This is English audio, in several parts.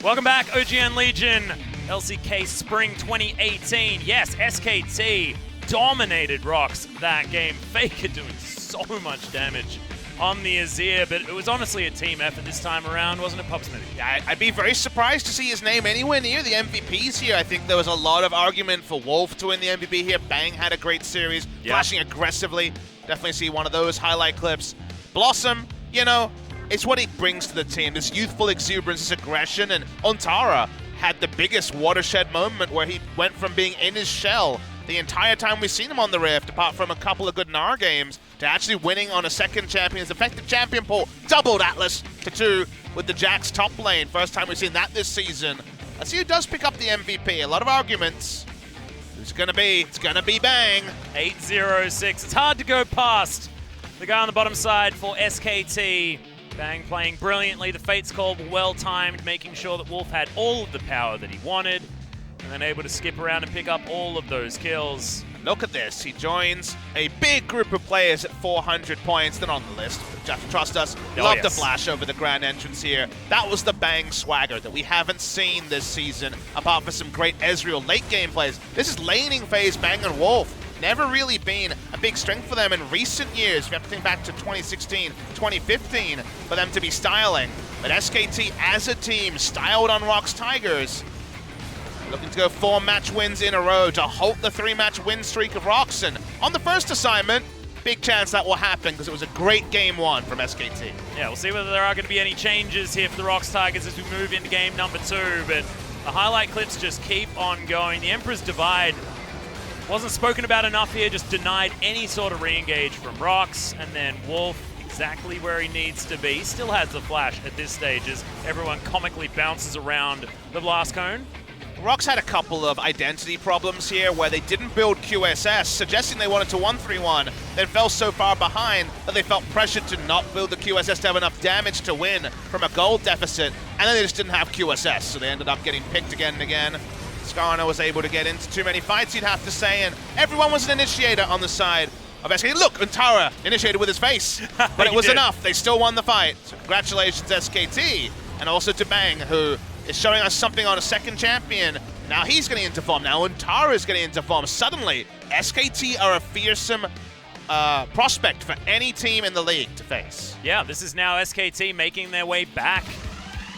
Welcome back, OGN Legion, LCK Spring 2018. Yes, SKT dominated ROX that game. FLICKR doing so much damage on the Azir, but it was honestly a team effort this time around, wasn't it, Pop Smithy? I'd be very surprised to see his name anywhere near the MVPs here. I think there was a lot of argument for Wolf to win the MVP here. Bang had a great series, flashing aggressively. Definitely see one of those highlight clips. Blossom, you know, it's what he brings to the team, this youthful exuberance, this aggression, and Untara had the biggest watershed moment where he went from being in his shell the entire time we've seen him on the Rift, apart from a couple of good Gnar games, to actually winning on a second champion's effective champion pool. Doubled Atlas to 2 with the Jax top lane. First time we've seen that this season. Let's see who does pick up the MVP. A lot of arguments. Who's it gonna be? It's gonna be Bang. 8-0-6. It's hard to go past the guy on the bottom side for SKT. Bang playing brilliantly. The Fates call well-timed, making sure that Wolf had all of the power that he wanted, and then able to skip around and pick up all of those kills. Look at this. He joins a big group of players at 400 points. They're on the list. Just trust us. Love the flash over the grand entrance here. That was the Bang swagger that we haven't seen this season, apart from some great Ezreal late game plays. This is laning phase Bang and Wolf. Never really been a big strength for them in recent years. We have to think back to 2016, 2015 for them to be styling. But SKT as a team styled on ROX Tigers. Looking to go 4 match wins in a row to halt the 3-match win streak of ROX. And on the first assignment, big chance that will happen because it was a great game 1 from SKT. Yeah, we'll see whether there are going to be any changes here for the ROX Tigers as we move into game number 2. But the highlight clips just keep on going. The Emperor's Divide wasn't spoken about enough here, just denied any sort of re-engage from ROX, and then Wolf exactly where he needs to be. Still has the flash at this stage as everyone comically bounces around the blast cone. ROX had a couple of identity problems here where they didn't build QSS, suggesting they wanted to 1-3-1, then fell so far behind that they felt pressured to not build the QSS to have enough damage to win from a gold deficit, and then they just didn't have QSS, so they ended up getting picked again and again. Skarner was able to get into too many fights, you'd have to say, and everyone was an initiator on the side of SKT. Look, Untara initiated with his face, but it was enough. They still won the fight. So congratulations, SKT, and also to Bang, who is showing us something on a second champion. Now he's getting into form. Now Untara is getting into form. Suddenly, SKT are a fearsome prospect for any team in the league to face. Yeah, this is now SKT making their way back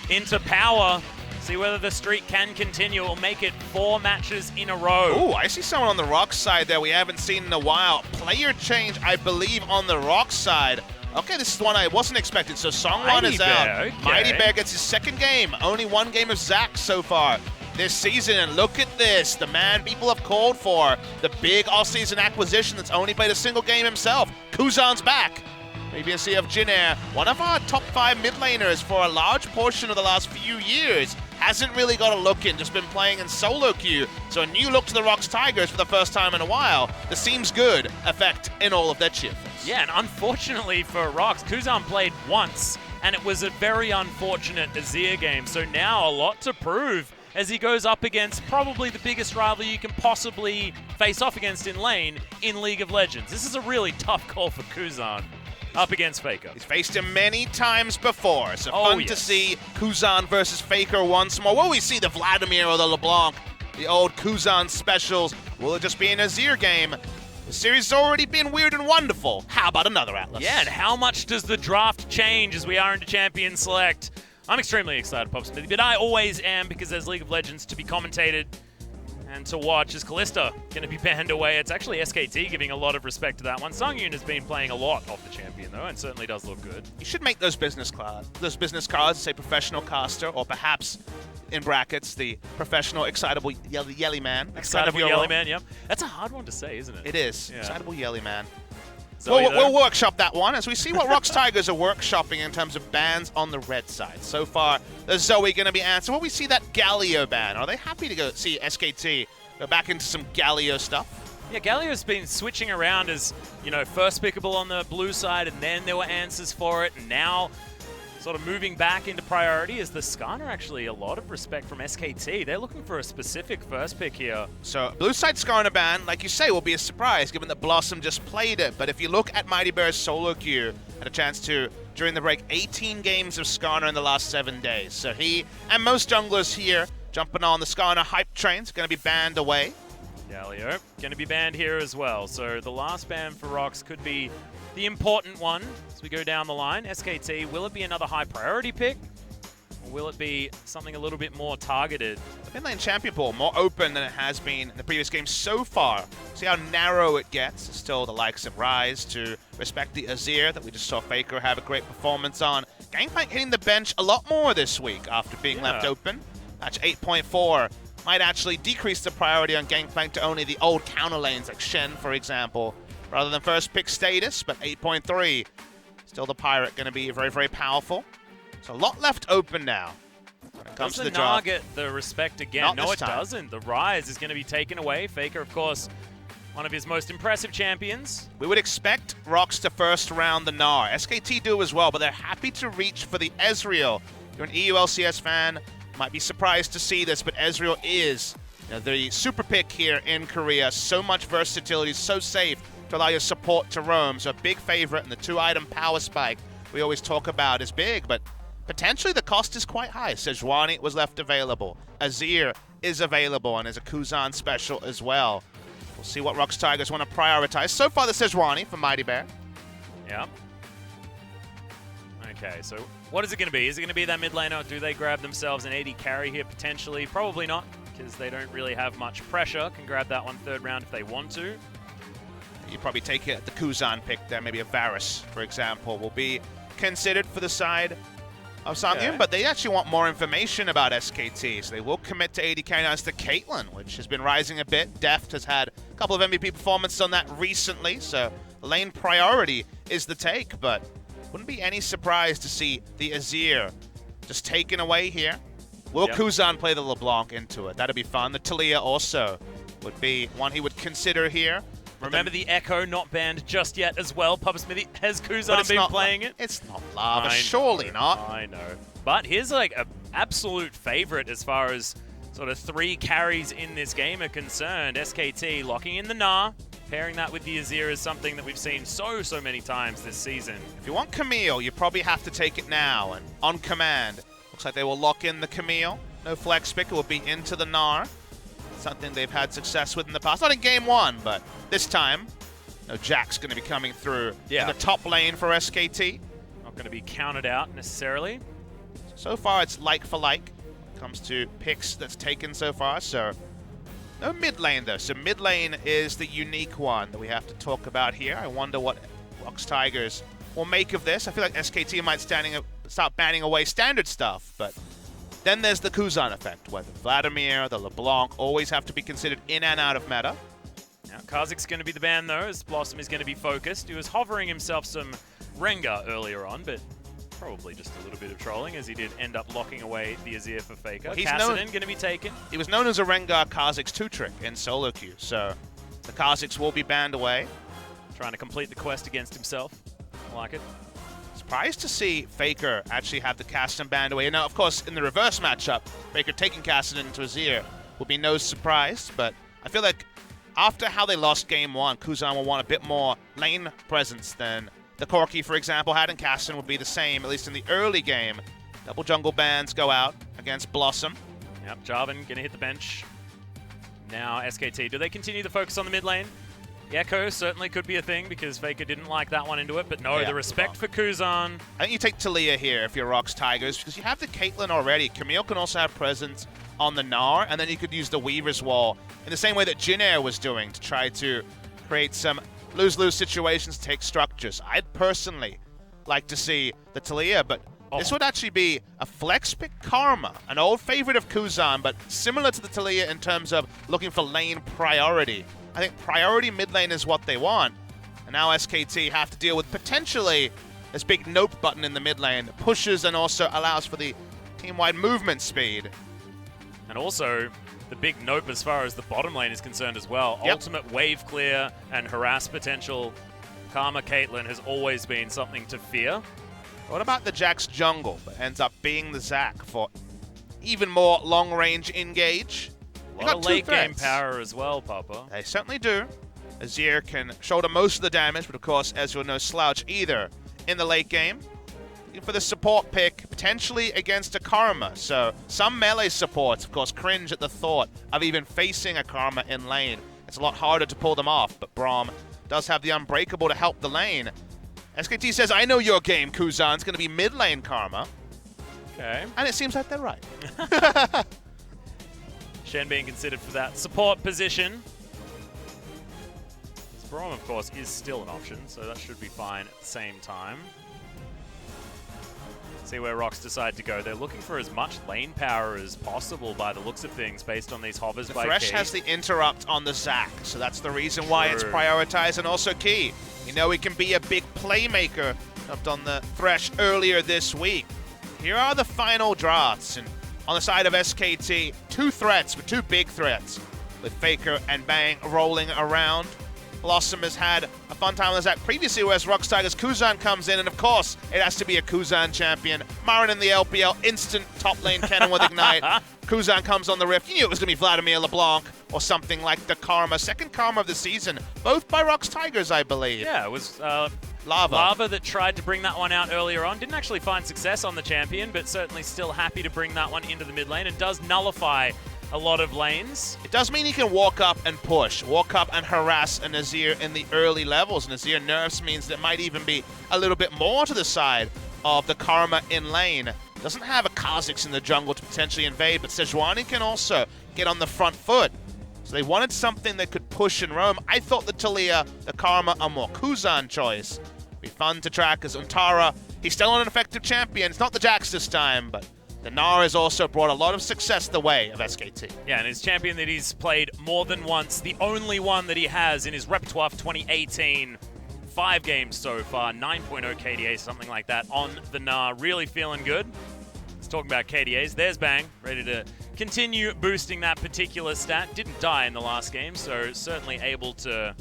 into power. See whether the streak can continue. We'll make it 4 matches in a row. Ooh, I see someone on the ROX side there we haven't seen in a while. Player change, I believe, on the ROX side. Okay, this is one I wasn't expecting. So Sangyoon is out. Okay. Mightybear gets his second game. Only 1 game of Zac so far this season. And look at this. The man people have called for. The big all-season acquisition that's only played a single game himself. Kuzan's back. BBC of Gnar, one of our top 5 mid laners for a large portion of the last few years. Hasn't really got a look in, just been playing in solo queue. So a new look to the ROX Tigers for the first time in a while. The seems good effect in all of their cheerfulness. Yeah, and unfortunately for ROX, Kuzan played once, and it was a very unfortunate Azir game. So now a lot to prove as he goes up against probably the biggest rival you can possibly face off against in lane in League of Legends. This is a really tough call for Kuzan up against FLICKR. He's faced him many times before, so fun to see Kuzan versus FLICKR once more. Will we see the Vladimir or the LeBlanc, the old Kuzan specials? Will it just be an Azir game? The series has already been weird and wonderful. How about another Atlas? Yeah, and how much does the draft change as we are into Champion Select? I'm extremely excited, Pop Smithy, but I always am because there's League of Legends to be commentated and to watch. Is Kalista going to be banned away? It's actually SKT giving a lot of respect to that one. Sangyoon has been playing a lot off the champion, though, and certainly does look good. You should make those business cards, say professional caster, or perhaps, in brackets, the professional excitable yelly man. Excitable yelly man, yep. That's a hard one to say, isn't it? It is. Yeah. Excitable yelly man. We'll workshop that one as we see what ROX Tigers are workshopping in terms of bans on the red side. So far, there's Zoe going to be answered. Will we see that Galio ban? Are they happy to go see SKT go back into some Galio stuff? Yeah, Galio's been switching around as, you know, first pickable on the blue side, and then there were answers for it, and now sort of moving back into priority is the Skarner. Actually a lot of respect from SKT. They're looking for a specific first pick here. So blue side Skarner ban, like you say, will be a surprise given that Blossom just played it. But if you look at Mightybear's solo queue, had a chance to during the break. 18 games of Skarner in the last 7 days. So he and most junglers here jumping on the Skarner hype train's going to be banned away. Galio going to be banned here as well. So the last ban for ROX could be the important one as we go down the line. SKT, will it be another high priority pick? Or will it be something a little bit more targeted? The mid lane champion pool more open than it has been in the previous game so far. See how narrow it gets. It's still the likes of Rise to respect the Azir that we just saw FLICKR have a great performance on. Gangplank hitting the bench a lot more this week after being left open. Match 8.4 might actually decrease the priority on Gangplank to only the old counter lanes like Shen, for example, rather than first pick status, but 8.3. Still the Pirate going to be very, very powerful. So a lot left open now when it comes to the draft. Does the Gnar get the respect again? Not No, this it time. doesn't. The Rise is going to be taken away. FLICKR, of course, one of his most impressive champions. We would expect ROX to first round the Gnar. SKT do as well, but they're happy to reach for the Ezreal. If you're an EU LCS fan, might be surprised to see this, but Ezreal is the super pick here in Korea. So much versatility, so safe to allow your support to roam. So a big favorite, and the 2-item power spike we always talk about is big, but potentially the cost is quite high. Sejuani was left available. Azir is available and is a Kuzan special as well. We'll see what ROX Tigers want to prioritize. So far, the Sejuani for Mightybear. Yeah. Okay, so what is it going to be? Is it going to be that mid laner? Do they grab themselves an AD carry here potentially? Probably not, because they don't really have much pressure. Can grab that one third round if they want to. You'd probably take it, the Kuzan pick there. Maybe a Varus, for example, will be considered for the side of Sangyoon, but they actually want more information about SKT, so they will commit to AD carry. Now it's the Caitlyn, which has been rising a bit. Deft has had a couple of MVP performances on that recently, so the lane priority is the take, but wouldn't be any surprise to see the Azir just taken away here. Will Kuzan play the LeBlanc into it? That'd be fun. The Talia also would be one he would consider here. Remember the Echo not banned just yet as well. Pub Smithy, has Kuzan been playing it? It's not lava, surely not. I know. But here's like an absolute favorite as far as sort of 3 carries in this game are concerned. SKT locking in the Gnar. Pairing that with the Azir is something that we've seen so many times this season. If you want Camille, you probably have to take it now and on command. Looks like they will lock in the Camille. No flex pick, it will be into the Gnar. Something they've had success with in the past. Not in game 1, but this time, no Jack's going to be coming through in the top lane for SKT. Not going to be counted out necessarily. So far, it's like for like. Comes to picks that's taken so far, so no mid lane though. So mid lane is the unique one that we have to talk about here. I wonder what ROX Tigers will make of this. I feel like SKT might start banning away standard stuff, but then there's the Kuzan effect, where the Vladimir, the LeBlanc always have to be considered in and out of meta. Now, Kha'Zix's going to be the ban though, as Blossom is going to be focused. He was hovering himself some Rengar earlier on, but probably just a little bit of trolling, as he did end up locking away the Azir for FLICKR. Well, Kassadin going to be taken. He was known as a Rengar Kha'Zix 2-trick in solo queue, so the Kha'Zix will be banned away. Trying to complete the quest against himself. I like it. Surprised to see FLICKR actually have the Kassadin banned away. Now, of course, in the reverse matchup, FLICKR taking Kassadin into Azir will be no surprise, but I feel like after how they lost game 1, Kuzan will want a bit more lane presence than the Corki, for example, had, and Kassadin would be the same, at least in the early game. Double jungle bans go out against Blossom. Yep, Jarvan going to hit the bench. Now SKT, do they continue to focus on the mid lane? The Echo certainly could be a thing, because FLICKR didn't like that one into it, but no, the respect for Kuzan. I think you take Talia here if you're ROX Tigers, because you have the Caitlyn already. Camille can also have presence on the Gnar, and then you could use the Weaver's Wall in the same way that Gnar was doing to try to create some lose-lose situations, take structures. I'd personally like to see the Talia, but this would actually be a flex pick Karma, an old favorite of Kuzan, but similar to the Talia in terms of looking for lane priority. I think priority mid lane is what they want, and now SKT have to deal with potentially this big nope button in the mid lane that pushes and also allows for the team-wide movement speed. And also the big nope as far as the bottom lane is concerned as well. Ultimate wave clear and harass potential. Karma Caitlyn has always been something to fear. What about the Jack's jungle that ends up being the Zac for even more long-range engage? A lot of late game power as well, Papa. They certainly do. Azir can shoulder most of the damage, but of course Ezreal no slouch either in the late game. for the support pick, potentially against a Karma. So some melee supports, of course, cringe at the thought of even facing a Karma in lane. It's a lot harder to pull them off, but Braum does have the Unbreakable to help the lane. SKT says, I know your game, Kuzan. It's going to be mid lane Karma. Okay. And it seems like they're right. Shen being considered for that support position. Braum, of course, is still an option, so that should be fine at the same time. See where ROX decide to go. They're looking for as much lane power as possible by the looks of things based on these hovers by Thresh Key. has the interrupt on the Zac, so that's the reason why it's prioritized, and also Key. You know he can be a big playmaker. Up on the Thresh earlier this week. Here are the final drafts, and on the side of SKT, two big threats, with FLICKR and Bang rolling around. Blossom has had a fun time on the Zac previously, whereas ROX Tigers Kuzan comes in, and of course, it has to be a Kuzan champion. Marin in the LPL, instant top lane cannon with Ignite. Kuzan comes on the Rift. You knew it was going to be Vladimir LeBlanc or something like the Karma. Second Karma of the season, both by ROX Tigers, I believe. Yeah, it was Lava that tried to bring that one out earlier on. Didn't actually find success on the champion, but certainly still happy to bring that one into the mid lane and does nullify a lot of lanes. It does mean he can walk up and push, walk up and harass an Azir in the early levels. And Azir nerfs means that might even be a little bit more to the side of the Karma in lane. Doesn't have a Kha'Zix in the jungle to potentially invade, but Sejuani can also get on the front foot. So they wanted something that could push and roam. I thought the Taliyah, the Karma, a more Kuzan choice. Be fun to track as Untara. He's still an effective champion. It's not the Jax this time, but the Gnar has also brought a lot of success the way of SKT. Yeah, and his champion that he's played more than once, the only one that he has in his repertoire for 2018. 5 games so far, 9.0 KDA, something like that, on the Gnar. Really feeling good. Let's talk about KDAs. There's Bang, ready to continue boosting that particular stat. Didn't die in the last game, so certainly able to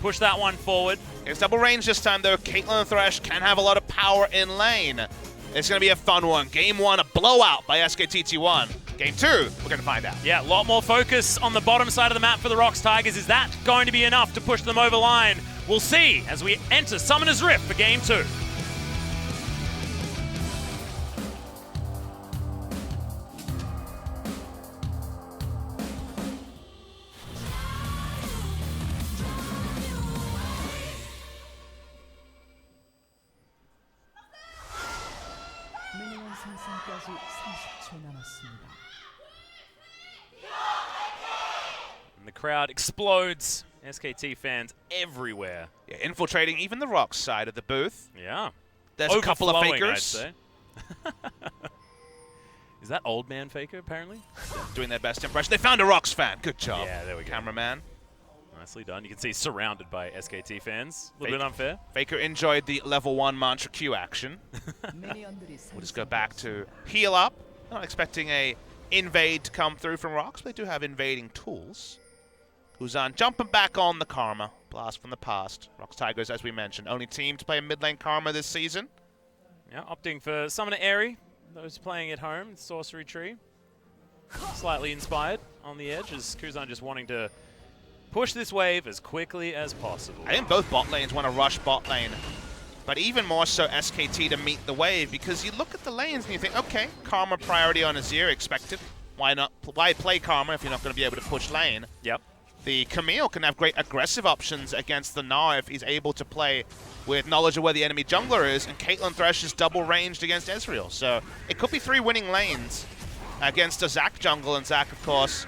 push that one forward. It's double range this time, though. Caitlyn and Thresh can have a lot of power in lane. It's going to be a fun one. Game 1, a blowout by SKT T1. Game 2, we're going to find out. Yeah, a lot more focus on the bottom side of the map for the ROX Tigers. Is that going to be enough to push them over line? We'll see as we enter Summoner's Rift for Game 2. And the crowd explodes. SKT fans everywhere. Yeah, infiltrating even the ROX side of the booth. Yeah. There's a couple of Overflowing, fakers. I'd say. Is that old man faker, apparently? Doing their best impression. They found a ROX fan. Good job. Yeah, there we go. Cameraman. Nicely done. You can see surrounded by SKT fans. A little bit unfair. Faker enjoyed the level 1 Mantra Q action. We'll just go back to heal up. Not expecting a invade to come through from ROX, but they do have invading tools. Kuzan jumping back on the Karma. Blast from the past. ROX Tigers, as we mentioned, only team to play a mid lane Karma this season. Yeah, opting for Summoner Airy. Those playing at home, Sorcery Tree. Slightly inspired on the edge, as Kuzan just wanting to push this wave as quickly as possible. I think both bot lanes want to rush bot lane, but even more so SKT to meet the wave, because you look at the lanes and you think, okay, Karma priority on Azir, expected. Why not? Why play Karma if you're not going to be able to push lane? Yep. The Camille can have great aggressive options against the Gnar if he's able to play with knowledge of where the enemy jungler is, and Caitlyn Thresh is double ranged against Ezreal. So it could be 3 winning lanes against a Zac jungle, and Zac, of course,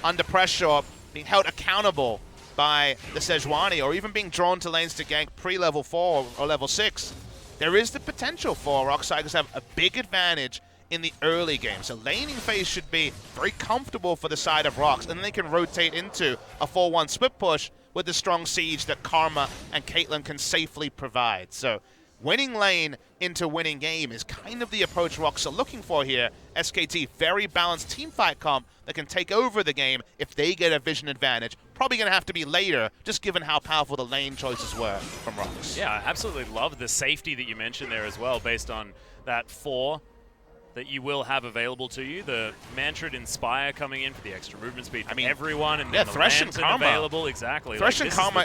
under pressure, being held accountable by the Sejuani, or even being drawn to lanes to gank pre-level 4 or level 6. There is the potential for ROX Tigers to have a big advantage in the early game. So laning phase should be very comfortable for the side of ROX, and then they can rotate into a 4-1 split push with the strong siege that Karma and Caitlyn can safely provide. So winning lane into winning game is kind of the approach ROX are looking for here. SKT, very balanced teamfight comp that can take over the game if they get a vision advantage. Probably going to have to be later, just given how powerful the lane choices were from ROX. Yeah, I absolutely love the safety that you mentioned there as well, based on that 4 that you will have available to you. The Mantra Inspire coming in for the extra movement speed for everyone, and then the Thresh and Karma available. Exactly. Thresh and Karma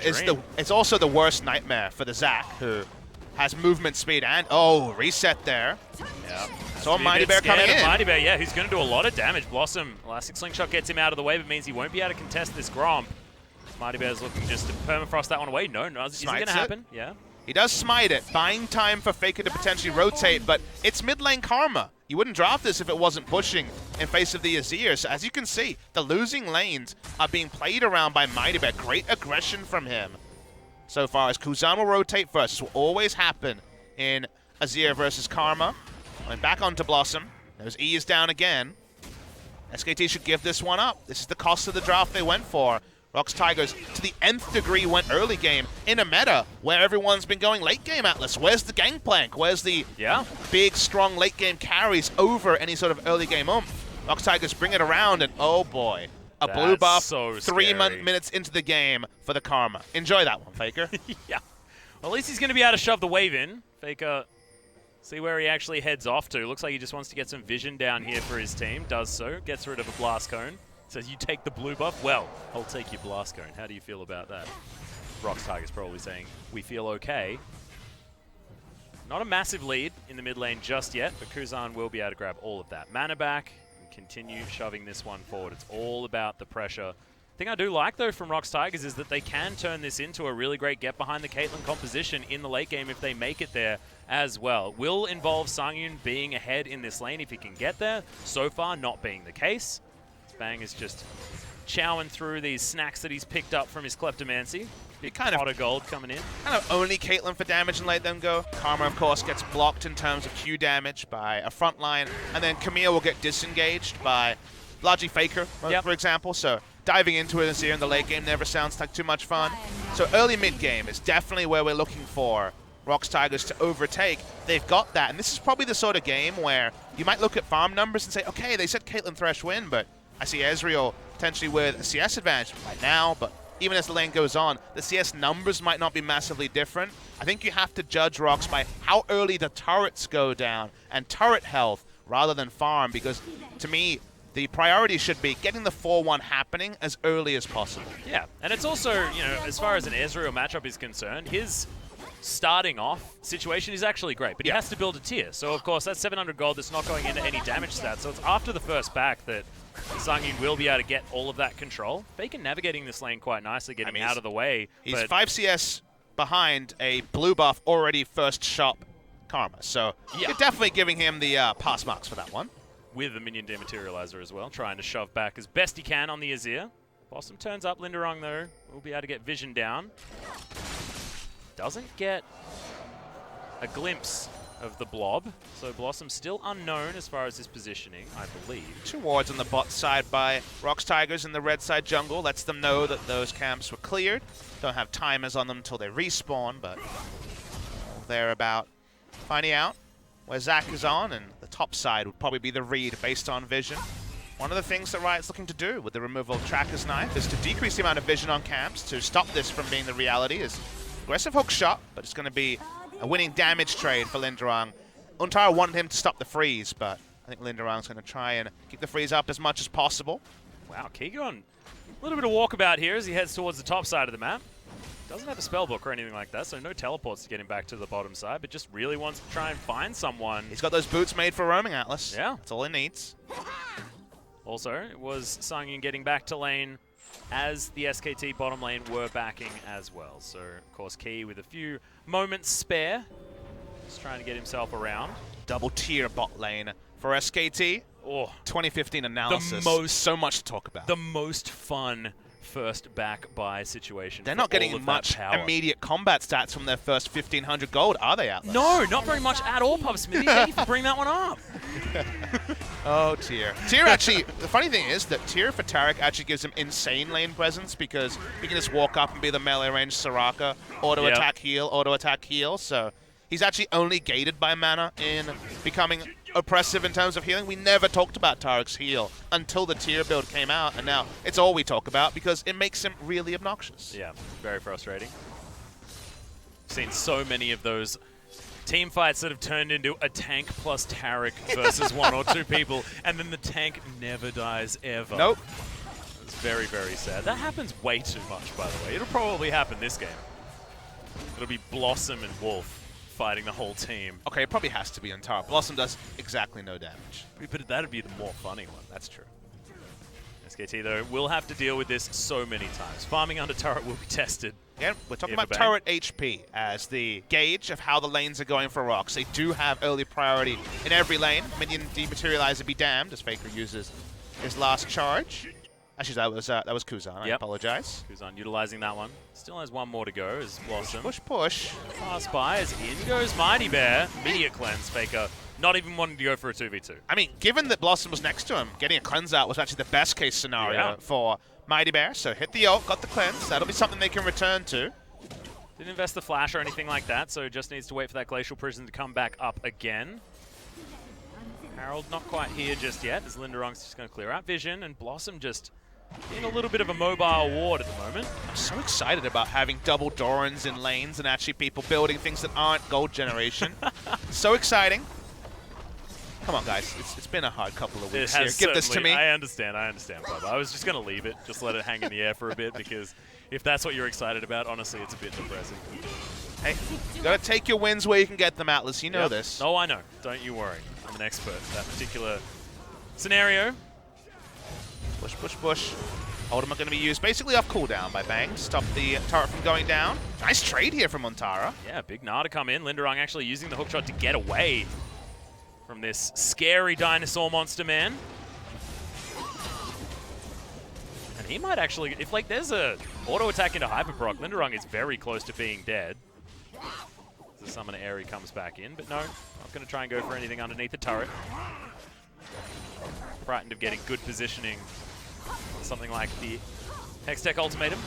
is also the worst nightmare for the Zac, who has movement speed and, reset there. Yeah. So Mightybear coming in. Mightybear, yeah, who's going to do a lot of damage. Blossom, Elastic Slingshot gets him out of the way, but means he won't be able to contest this Gromp. Mightybear's looking just to permafrost that one away. No, is it going to happen? Yeah. He does smite it, buying time for FLICKR to potentially rotate, but it's mid lane karma. You wouldn't draft this if it wasn't pushing in face of the Azir. So as you can see, the losing lanes are being played around by Mightybear. Great aggression from him so far, as Kuzan will rotate first. This will always happen in Azir versus Karma. Going back onto Blossom. Those E is down again. SKT should give this one up. This is the cost of the draft they went for. ROX Tigers, to the nth degree, went early game in a meta where everyone's been going late game, Atlas. Where's the Gangplank? Where's the big, strong late game carries over any sort of early game oomph? ROX Tigers bring it around, and oh boy, a blue buff so 3 minutes into the game for the Karma. Enjoy that one, FLICKR. Yeah. Well, at least he's going to be able to shove the wave in. FLICKR, see where he actually heads off to. Looks like he just wants to get some vision down here for his team. Does so. Gets rid of a Blast Cone. Says, you take the blue buff? Well, I'll take your Blast Cone. How do you feel about that? ROX Tigers probably saying, we feel okay. Not a massive lead in the mid lane just yet, but Kuzan will be able to grab all of that mana back and continue shoving this one forward. It's all about the pressure. The thing I do like, though, from ROX Tigers is that they can turn this into a really great get-behind the Caitlyn composition in the late game if they make it there as well. Will involve Sangyoon being ahead in this lane if he can get there. So far, not being the case. Bang is just chowing through these snacks that he's picked up from his kleptomancy. Big pot of gold coming in. Kind of only Caitlyn for damage and let them go. Karma, of course, gets blocked in terms of Q damage by a front line, and then Camille will get disengaged by largely FLICKR, for example. So diving into it Azir in the late game never sounds like too much fun. So early mid game is definitely where we're looking for ROX Tigers to overtake. They've got that, and this is probably the sort of game where you might look at farm numbers and say, okay, they said Caitlyn Thresh win, but I see Ezreal potentially with a CS advantage right now, but even as the lane goes on, the CS numbers might not be massively different. I think you have to judge ROX by how early the turrets go down and turret health rather than farm, because to me, the priority should be getting the 4-1 happening as early as possible. Yeah, and it's also, you know, as far as an Ezreal matchup is concerned, his starting off situation is actually great, but he has to build a tier. So, of course, that's 700 gold that's not going into any damage stats. So it's after the first back that Sangyoon will be able to get all of that control. Faker navigating this lane quite nicely, getting out of the way. He's 5 CS behind a blue buff already first shop Karma. So you're definitely giving him the pass marks for that one. With the minion dematerializer as well, trying to shove back as best he can on the Azir. Blossom turns up. Lindarang, though, will be able to get vision down. Doesn't get a glimpse of the blob, so Blossom's still unknown as far as his positioning, I believe. 2 wards on the bot side by ROX Tigers in the red side jungle. Lets them know that those camps were cleared. Don't have timers on them until they respawn, but they're about finding out where Zach is on, and the top side would probably be the read based on vision. One of the things that Riot's looking to do with the removal of Tracker's Knife is to decrease the amount of vision on camps to stop this from being the reality. Is aggressive hook shot, but it's going to be a winning damage trade for Lindarang. Untara wanted him to stop the freeze, but I think Lindarang's going to try and keep the freeze up as much as possible. Wow, Keegan, a little bit of walkabout here as he heads towards the top side of the map. Doesn't have a spellbook or anything like that, so no teleports to get him back to the bottom side, but just really wants to try and find someone. He's got those boots made for roaming, Atlas. Yeah. That's all he needs. Also, it was Sangyoon getting back to lane as the SKT bottom lane were backing as well. So, of course, Key with a few moments spare. Just trying to get himself around. Double tier bot lane for SKT. Oh, 2015 analysis. So much to talk about. The most fun first back buy situation. They're not getting much immediate combat stats from their first 1,500 gold, are they, Atlas? No, not very much at all, Pub Smithy. Thank you for bringing that one up. Oh, Tier. Tier actually, the funny thing is that Tier for Taric actually gives him insane lane presence because he can just walk up and be the melee range Soraka, auto-attack heal, auto-attack heal, so he's actually only gated by mana in becoming oppressive in terms of healing. We never talked about Taric's heal until the tier build came out, and now it's all we talk about because it makes him really obnoxious. Yeah, very frustrating. Seen so many of those team fights that have turned into a tank plus Taric versus 1 or 2 people, and then the tank never dies ever. Nope. It's very, very sad. That happens way too much, by the way. It'll probably happen this game. It'll be Blossom and Wolf fighting the whole team. Okay, it probably has to be Untara. Blossom does exactly no damage. But that'd be the more funny one. That's true. SKT, though, will have to deal with this so many times. Farming under turret will be tested. Yeah, we're talking about turret HP as the gauge of how the lanes are going for ROX. They do have early priority in every lane. Minion dematerializer be damned as FLICKR uses his last charge. Actually, that was Kuzan. I apologize. Kuzan utilizing that one. Still has one more to go as Blossom. Push. Pass by as in goes Mightybear. Immediate cleanse. FLICKR not even wanting to go for a 2v2. I mean, given that Blossom was next to him, getting a cleanse out was actually the best case scenario for Mightybear. So hit the ult, got the cleanse. That'll be something they can return to. Didn't invest the flash or anything like that, so just needs to wait for that Glacial Prison to come back up again. Harold not quite here just yet, as Lindarang's just going to clear out vision, and Blossom just in a little bit of a mobile ward at the moment. I'm so excited about having double Dorans in lanes and actually people building things that aren't gold generation. So exciting. Come on, guys. It's been a hard couple of weeks here. Give this to me. I understand, Bob. I was just going to leave it. Just let it hang in the air for a bit, because if that's what you're excited about, honestly, it's a bit depressing. Hey, you got to take your wins where you can get them, Atlas. You know this. Oh, I know. Don't you worry. I'm an expert at that particular scenario. Push. Ultimate going to be used basically off cooldown by Bang. Stop the turret from going down. Nice trade here from Untara. Yeah, big Gnar to come in. Lindarang actually using the hookshot to get away from this scary dinosaur monster man. And he might actually, if like there's a auto attack into Hyperproc, Lindarang is very close to being dead. The summon Airy comes back in, but no, not going to try and go for anything underneath the turret. Frightened of getting good positioning on something like the Hextech Ultimatum.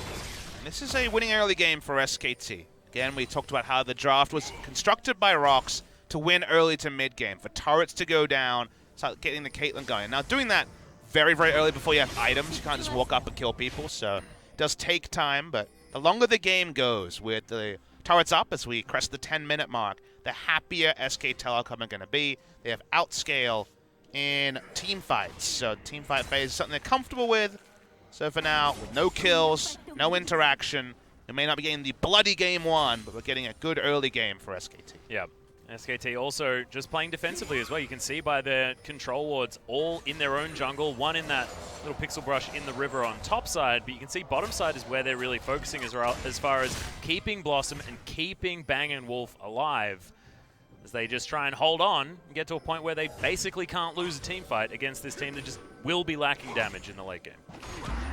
This is a winning early game for SKT. Again, we talked about how the draft was constructed by ROX to win early to mid-game, for turrets to go down, start getting the Caitlyn going. Now, doing that very, very early before you have items, you can't just walk up and kill people, so it does take time, but the longer the game goes with the turrets up as we crest the 10-minute mark, the happier SK Telecom are going to be. They have outscale in team fights, so team fight phase is something they're comfortable with. So for now, with no kills, no interaction, we may not be getting the bloody game one, but we're getting a good early game for SKT. Yeah. SKT also just playing defensively as well. You can see by their control wards all in their own jungle, one in that little pixel brush in the river on top side, but you can see bottom side is where they're really focusing as far as keeping Blossom and keeping Bang & Wolf alive, as they just try and hold on and get to a point where they basically can't lose a team fight against this team that just will be lacking damage in the late game.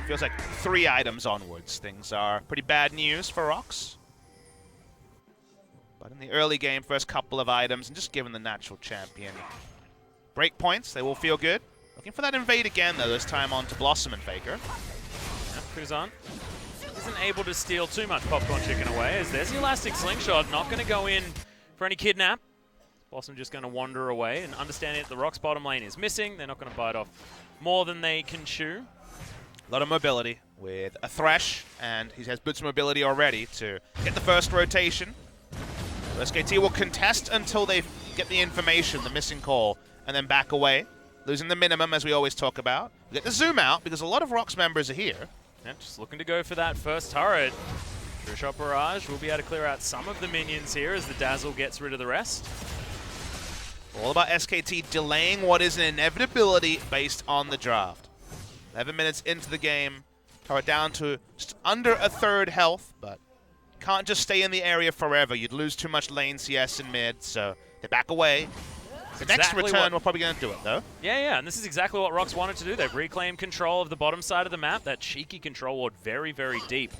Feels like 3 items onwards. Things are pretty bad news for ROX. But in the early game, first couple of items, and just given the natural champion break points, they will feel good. Looking for that invade again, though, this time on to Blossom and FLICKR. Kuzan isn't able to steal too much popcorn chicken away, as there's the elastic slingshot, not going to go in for any kidnap. Blossom just going to wander away, and understanding that the ROX bottom lane is missing, they're not going to bite off more than they can chew. A lot of mobility with a Thresh, and he has boots of mobility already to get the first rotation. SKT will contest until they get the information, the missing call, and then back away, losing the minimum, as we always talk about. We get the zoom out, because a lot of ROX members are here. Yeah, just looking to go for that first turret. True Shot Barrage will be able to clear out some of the minions here as the Dazzle gets rid of the rest. All about SKT delaying what is an inevitability based on the draft. 11 minutes into the game, turret down to just under a third health, but can't just stay in the area forever. You'd lose too much lane CS in mid, so they back away. The next return, we're probably going to do it, though. Yeah, and this is exactly what ROX wanted to do. They've reclaimed control of the bottom side of the map. That cheeky control ward very, very deep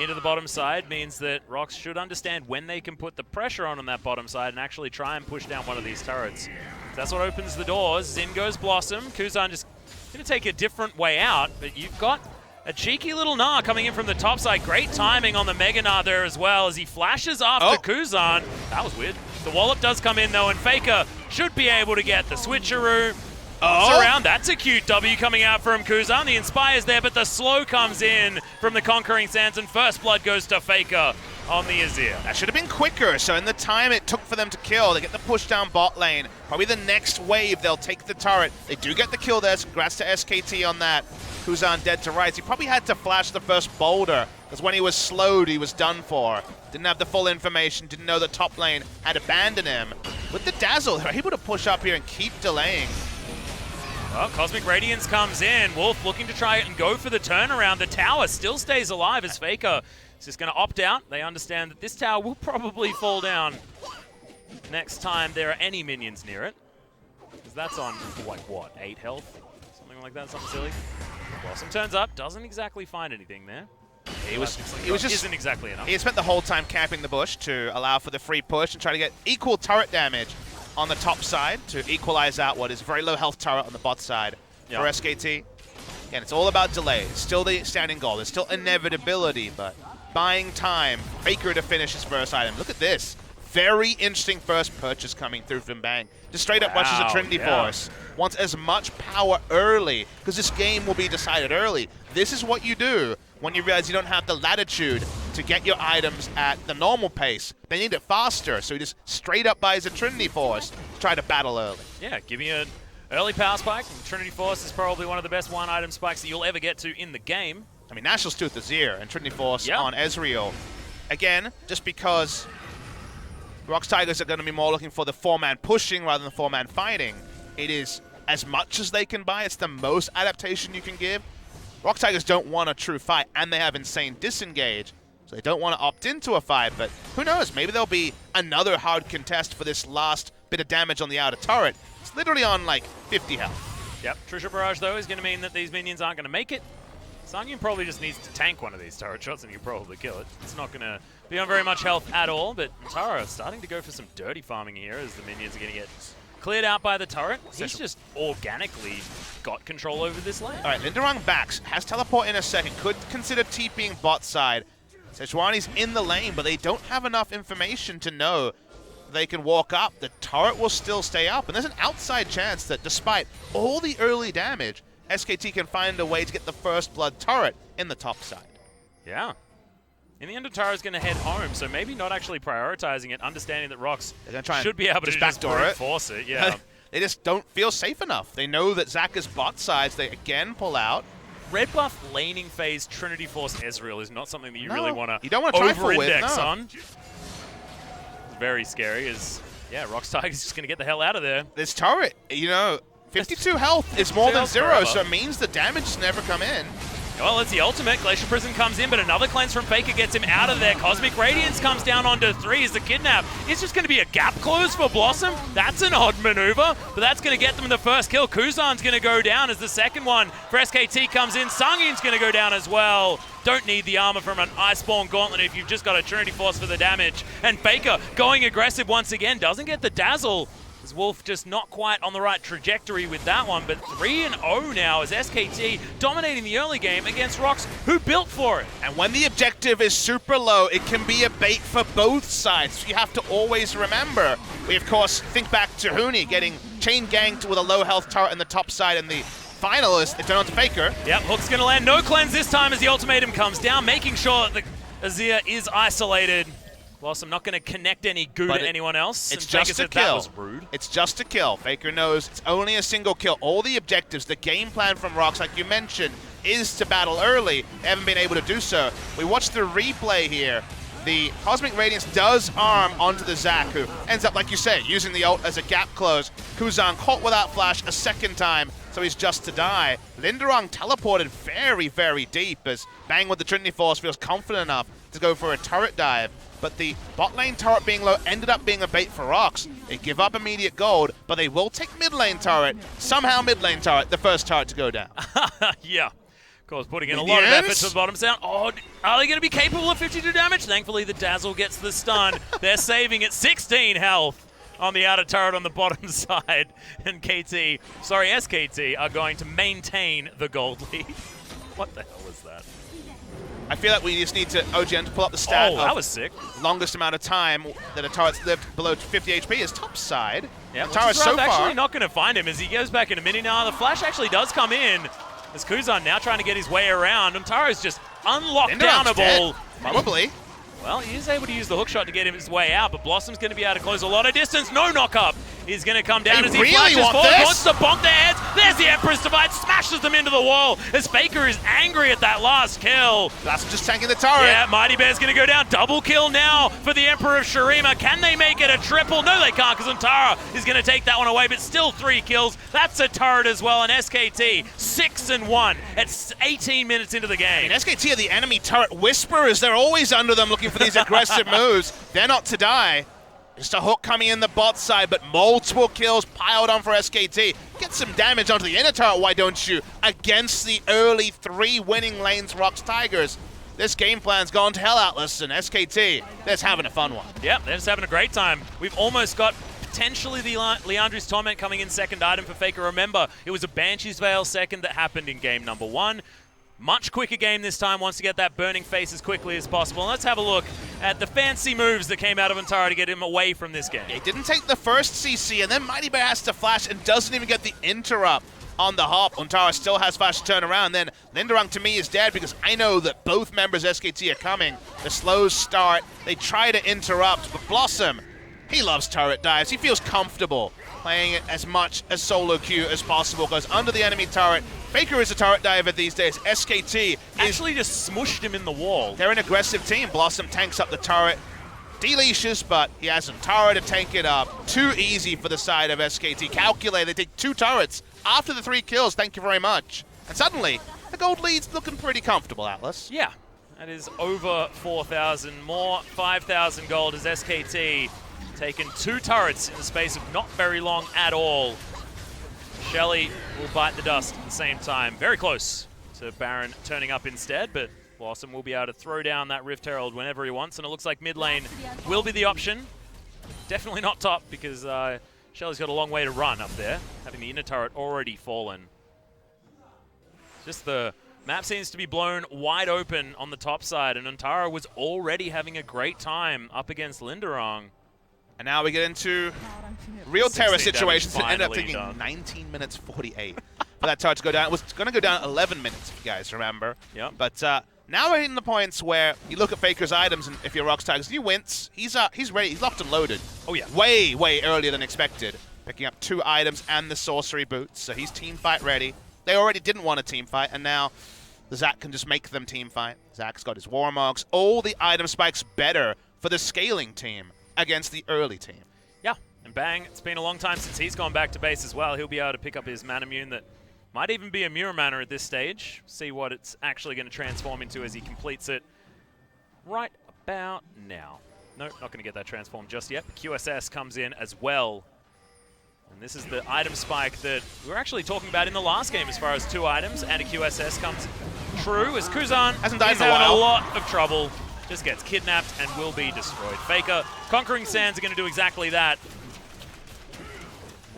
into the bottom side means that ROX should understand when they can put the pressure on that bottom side and actually try and push down one of these turrets. That's what opens the doors. In goes Blossom. Kuzan just going to take a different way out, but you've got a cheeky little Gnar coming in from the top side. Great timing on the Mega Gnar there as well as he flashes after Kuzan. That was weird. The wallop does come in though, and FLICKR should be able to get the switcheroo. Around. That's a cute W coming out from Kuzan. The Inspire's there, but the slow comes in from the Conquering Sands, and first blood goes to FLICKR on the Azir. That should have been quicker, so in the time it took for them to kill, they get the push down bot lane. Probably the next wave, they'll take the turret. They do get the kill there, so congrats to SKT on that. Kuzan dead to rights. He probably had to flash the first boulder, because when he was slowed, he was done for. Didn't have the full information, didn't know the top lane had abandoned him. With the Dazzle, they're able to push up here and keep delaying. Well, Cosmic Radiance comes in. Wolf looking to try and go for the turnaround. The tower still stays alive as FLICKR is just going to opt out. They understand that this tower will probably fall down next time there are any minions near it. Because that's on, like, what, 8 health? Something like that, something silly. Blossom turns up, doesn't exactly find anything there. He was just isn't exactly enough. He had spent the whole time camping the bush to allow for the free push and try to get equal turret damage on the top side to equalize out what is very low health turret on the bot side for SKT. Again, it's all about delay. It's still the standing goal. There's still inevitability, but buying time. FLICKR to finish his first item. Look at this. Very interesting first purchase coming through from Bang. Just straight up watches a Trinity Force. Wants as much power early, because this game will be decided early. This is what you do when you realize you don't have the latitude to get your items at the normal pace. They need it faster, so he just straight up buys a Trinity Force to try to battle early. Yeah, give me an early power spike. Trinity Force is probably one of the best one-item spikes that you'll ever get to in the game. I mean, National Tooth Azir and Trinity Force on Ezreal. Again, just because ROX Tigers are going to be more looking for the 4-man pushing rather than the 4-man fighting. It is as much as they can buy. It's the most adaptation you can give. ROX Tigers don't want a true fight, and they have insane disengage, so they don't want to opt into a fight, but who knows? Maybe there'll be another hard contest for this last bit of damage on the outer turret. It's literally on, like, 50 health. Yep, Trisha Barrage, though, is going to mean that these minions aren't going to make it. Sangyoon probably just needs to tank one of these turret shots and you can probably kill it. It's not going to be on very much health at all, but Untara starting to go for some dirty farming here as the minions are going to get cleared out by the turret. He's just organically got control over this lane. All right, Lindarang backs, has teleport in a second, could consider TPing bot side. Sejuani's in the lane, but they don't have enough information to know they can walk up. The turret will still stay up, and there's an outside chance that despite all the early damage, SKT can find a way to get the first blood turret in the top side. Yeah. In the end, Untara's going to head home, so maybe not actually prioritizing it, understanding that ROX should be able to just backdoor force it. Yeah. They just don't feel safe enough. They know that Zaka's bot sides, they again pull out. Red buff laning phase Trinity Force Ezreal is not something that you really want to over-index with, on. It's very scary as, ROX Tigers just going to get the hell out of there. This turret, 52 health is more than 0, so it means the damage never come in. Well, it's the ultimate. Glacial Prison comes in, but another cleanse from FLICKR gets him out of there. Cosmic Radiance comes down onto 3 as the kidnap. It's just going to be a gap close for Blossom. That's an odd maneuver, but that's going to get them the first kill. Kuzan's going to go down as the second one for SKT comes in. Sangyoon's going to go down as well. Don't need the armor from an Iceborne Gauntlet if you've just got a Trinity Force for the damage. And FLICKR going aggressive once again. Doesn't get the Dazzle. Wolf just not quite on the right trajectory with that one, but 3-0 now as SKT dominating the early game against ROX, who built for it. And when the objective is super low, it can be a bait for both sides. You have to always remember. We, of course, think back to Huni getting chain ganked with a low health turret in the top side, and the final is it turned on to FLICKR. Yep, Hook's going to land. No cleanse this time as the ultimatum comes down, making sure that the Azir is isolated. Blossom not going to connect any goo to anyone else. It's just a kill. That was rude. It's just a kill. FLICKR knows it's only a single kill. All the objectives, the game plan from ROX, like you mentioned, is to battle early. They haven't been able to do so. We watched the replay here. The Cosmic Radiance does arm onto the Zac, who ends up, like you say, using the ult as a gap close. Kuzan caught without flash a second time, so he's just to die. Lindarang teleported very, very deep as Bang with the Trinity Force feels confident enough to go for a turret dive. But the bot lane turret being low ended up being a bait for ROX. They give up immediate gold, but they will take mid lane turret. Somehow mid lane turret, the first turret to go down. Yeah. Of course, putting in a lot of effort to the bottom sound. Oh, are they going to be capable of 52 damage? Thankfully, the Dazzle gets the stun. They're saving at 16 health on the outer turret on the bottom side. And SKT are going to maintain the gold lead. What the hell is that? I feel like we just need to OGN to pull up the stat. Oh, that was sick. Longest amount of time that a turret's lived below 50 HP is top side. Yeah, Tara's so far actually not going to find him as he goes back in a minute now. The flash actually does come in as Kuzan now trying to get his way around. Untara's just unlockdownable. Probably. Well, he is able to use the hook shot to get him his way out, but Blossom's going to be able to close a lot of distance. No knock-up is going to come down They as he really flashes want forward, this? wants to bonk their heads. There's the Emperor's Divide, smashes them into the wall as FLICKR is angry at that last kill. That's just tanking the turret. Yeah, Mightybear's going to go down. Double kill now for the Emperor of Shurima. Can they make it a triple? No, they can't, because Untara is going to take that one away, but still 3 kills. That's a turret as well, and SKT 6-1 at 18 minutes into the game. And SKT are the enemy turret whisperers. They're always under them looking for these aggressive moves. They're not to die. Just a hook coming in the bot side, but multiple kills piled on for SKT. Get some damage onto the inner turret, why don't you? Against the early 3 winning lanes ROX Tigers. This game plan's gone to hell, Atlas, and SKT, they're just having a fun one. Yep, they're just having a great time. We've almost got potentially the Leandri's Torment coming in second item for FLICKR. Remember, it was a Banshee's Veil second that happened in game number 1. Much quicker game this time, wants to get that burning face as quickly as possible. And let's have a look at the fancy moves that came out of Untara to get him away from this game. He didn't take the first CC, and then Mightybear has to flash and doesn't even get the interrupt on the hop. Untara still has flash to turn around. Then Lindarang to me is dead because I know that both members of SKT are coming. The slows start. They try to interrupt, but Blossom, he loves turret dives. He feels comfortable playing it as much as solo queue as possible. Goes under the enemy turret. FLICKR is a turret diver these days. SKT actually just smushed him in the wall. They're an aggressive team. Blossom tanks up the turret. Deleashes, but he has Untara to tank it up. Too easy for the side of SKT. Calculate, they take 2 turrets after the 3 kills. Thank you very much. And suddenly, the gold lead's looking pretty comfortable, Atlas. Yeah, that is over 4,000 more. 5,000 gold as SKT taken 2 turrets in the space of not very long at all. Shelly will bite the dust at the same time. Very close to Baron turning up instead, but Blossom will be able to throw down that Rift Herald whenever he wants, and it looks like mid lane will be the option. Definitely not top, because Shelly's got a long way to run up there, having the inner turret already fallen. Just the map seems to be blown wide open on the top side, and Untara was already having a great time up against Lindarang. And now we get into real terror situations that end up taking done. 19 minutes 48 for that turret to go down. It was going to go down 11 minutes, if you guys remember. Yep. But now we're in the points where you look at FLICKR's items, and if you're ROX Tigers, he wins. He's ready. He's locked and loaded. Oh, yeah. Way, way earlier than expected. Picking up 2 items and the sorcery boots, so he's team fight ready. They already didn't want a team fight, and now Zach can just make them team fight. Zach's got his Warmogs. All the item spikes better for the scaling team against the early team. Yeah, and bang, it's been a long time since he's gone back to base as well. He'll be able to pick up his Manamune that might even be a mirror mana at this stage. See what it's actually going to transform into as he completes it right about now. Nope, not going to get that transform just yet. QSS comes in as well. And this is the item spike that we were actually talking about in the last game as far as 2 items, and a QSS comes true as Kuzan hasn't died is in a having while. a lot of trouble. Just gets kidnapped and will be destroyed. FLICKR, Conquering Sands are going to do exactly that.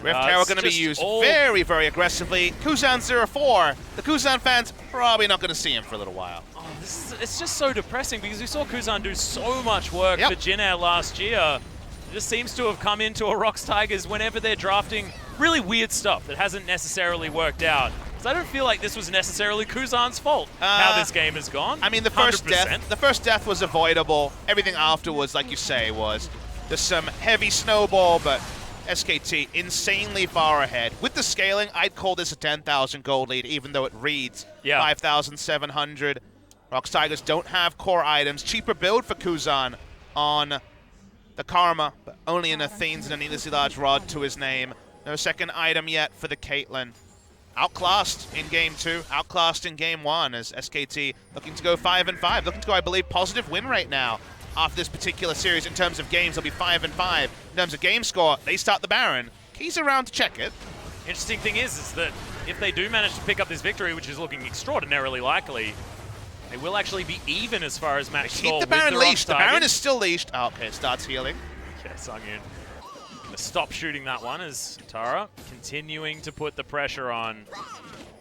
Rift Herald going to be used very, very aggressively. Kuzan 0-4. The Kuzan fans probably not going to see him for a little while. Oh, it's just so depressing because we saw Kuzan do so much work for Jin Air last year. It just seems to have come into a ROX Tigers whenever they're drafting really weird stuff that hasn't necessarily worked out. So I don't feel like this was necessarily Kuzan's fault, how this game has gone. I mean, the first death was avoidable. Everything afterwards, like you say, was just some heavy snowball, but SKT insanely far ahead. With the scaling, I'd call this a 10,000 gold lead, even though it reads 5,700. ROX Tigers don't have core items. Cheaper build for Kuzan on the Karma, but only an Athene's and a needlessly large rod to his name. No second item yet for the Caitlyn. Outclassed in Game 2, outclassed in Game 1 as SKT looking to go 5-5. Looking to go, I believe, positive win rate now after this particular series. In terms of games, they'll be 5-5. In terms of game score, they start the Baron. Keys around to check it. Interesting thing is that if they do manage to pick up this victory, which is looking extraordinarily likely, they will actually be even as far as match score. Keep the Baron leashed. The Baron is still leashed. Oh, okay, starts healing. Okay, Sangyoon gonna stop shooting that one as Untara continuing to put the pressure on.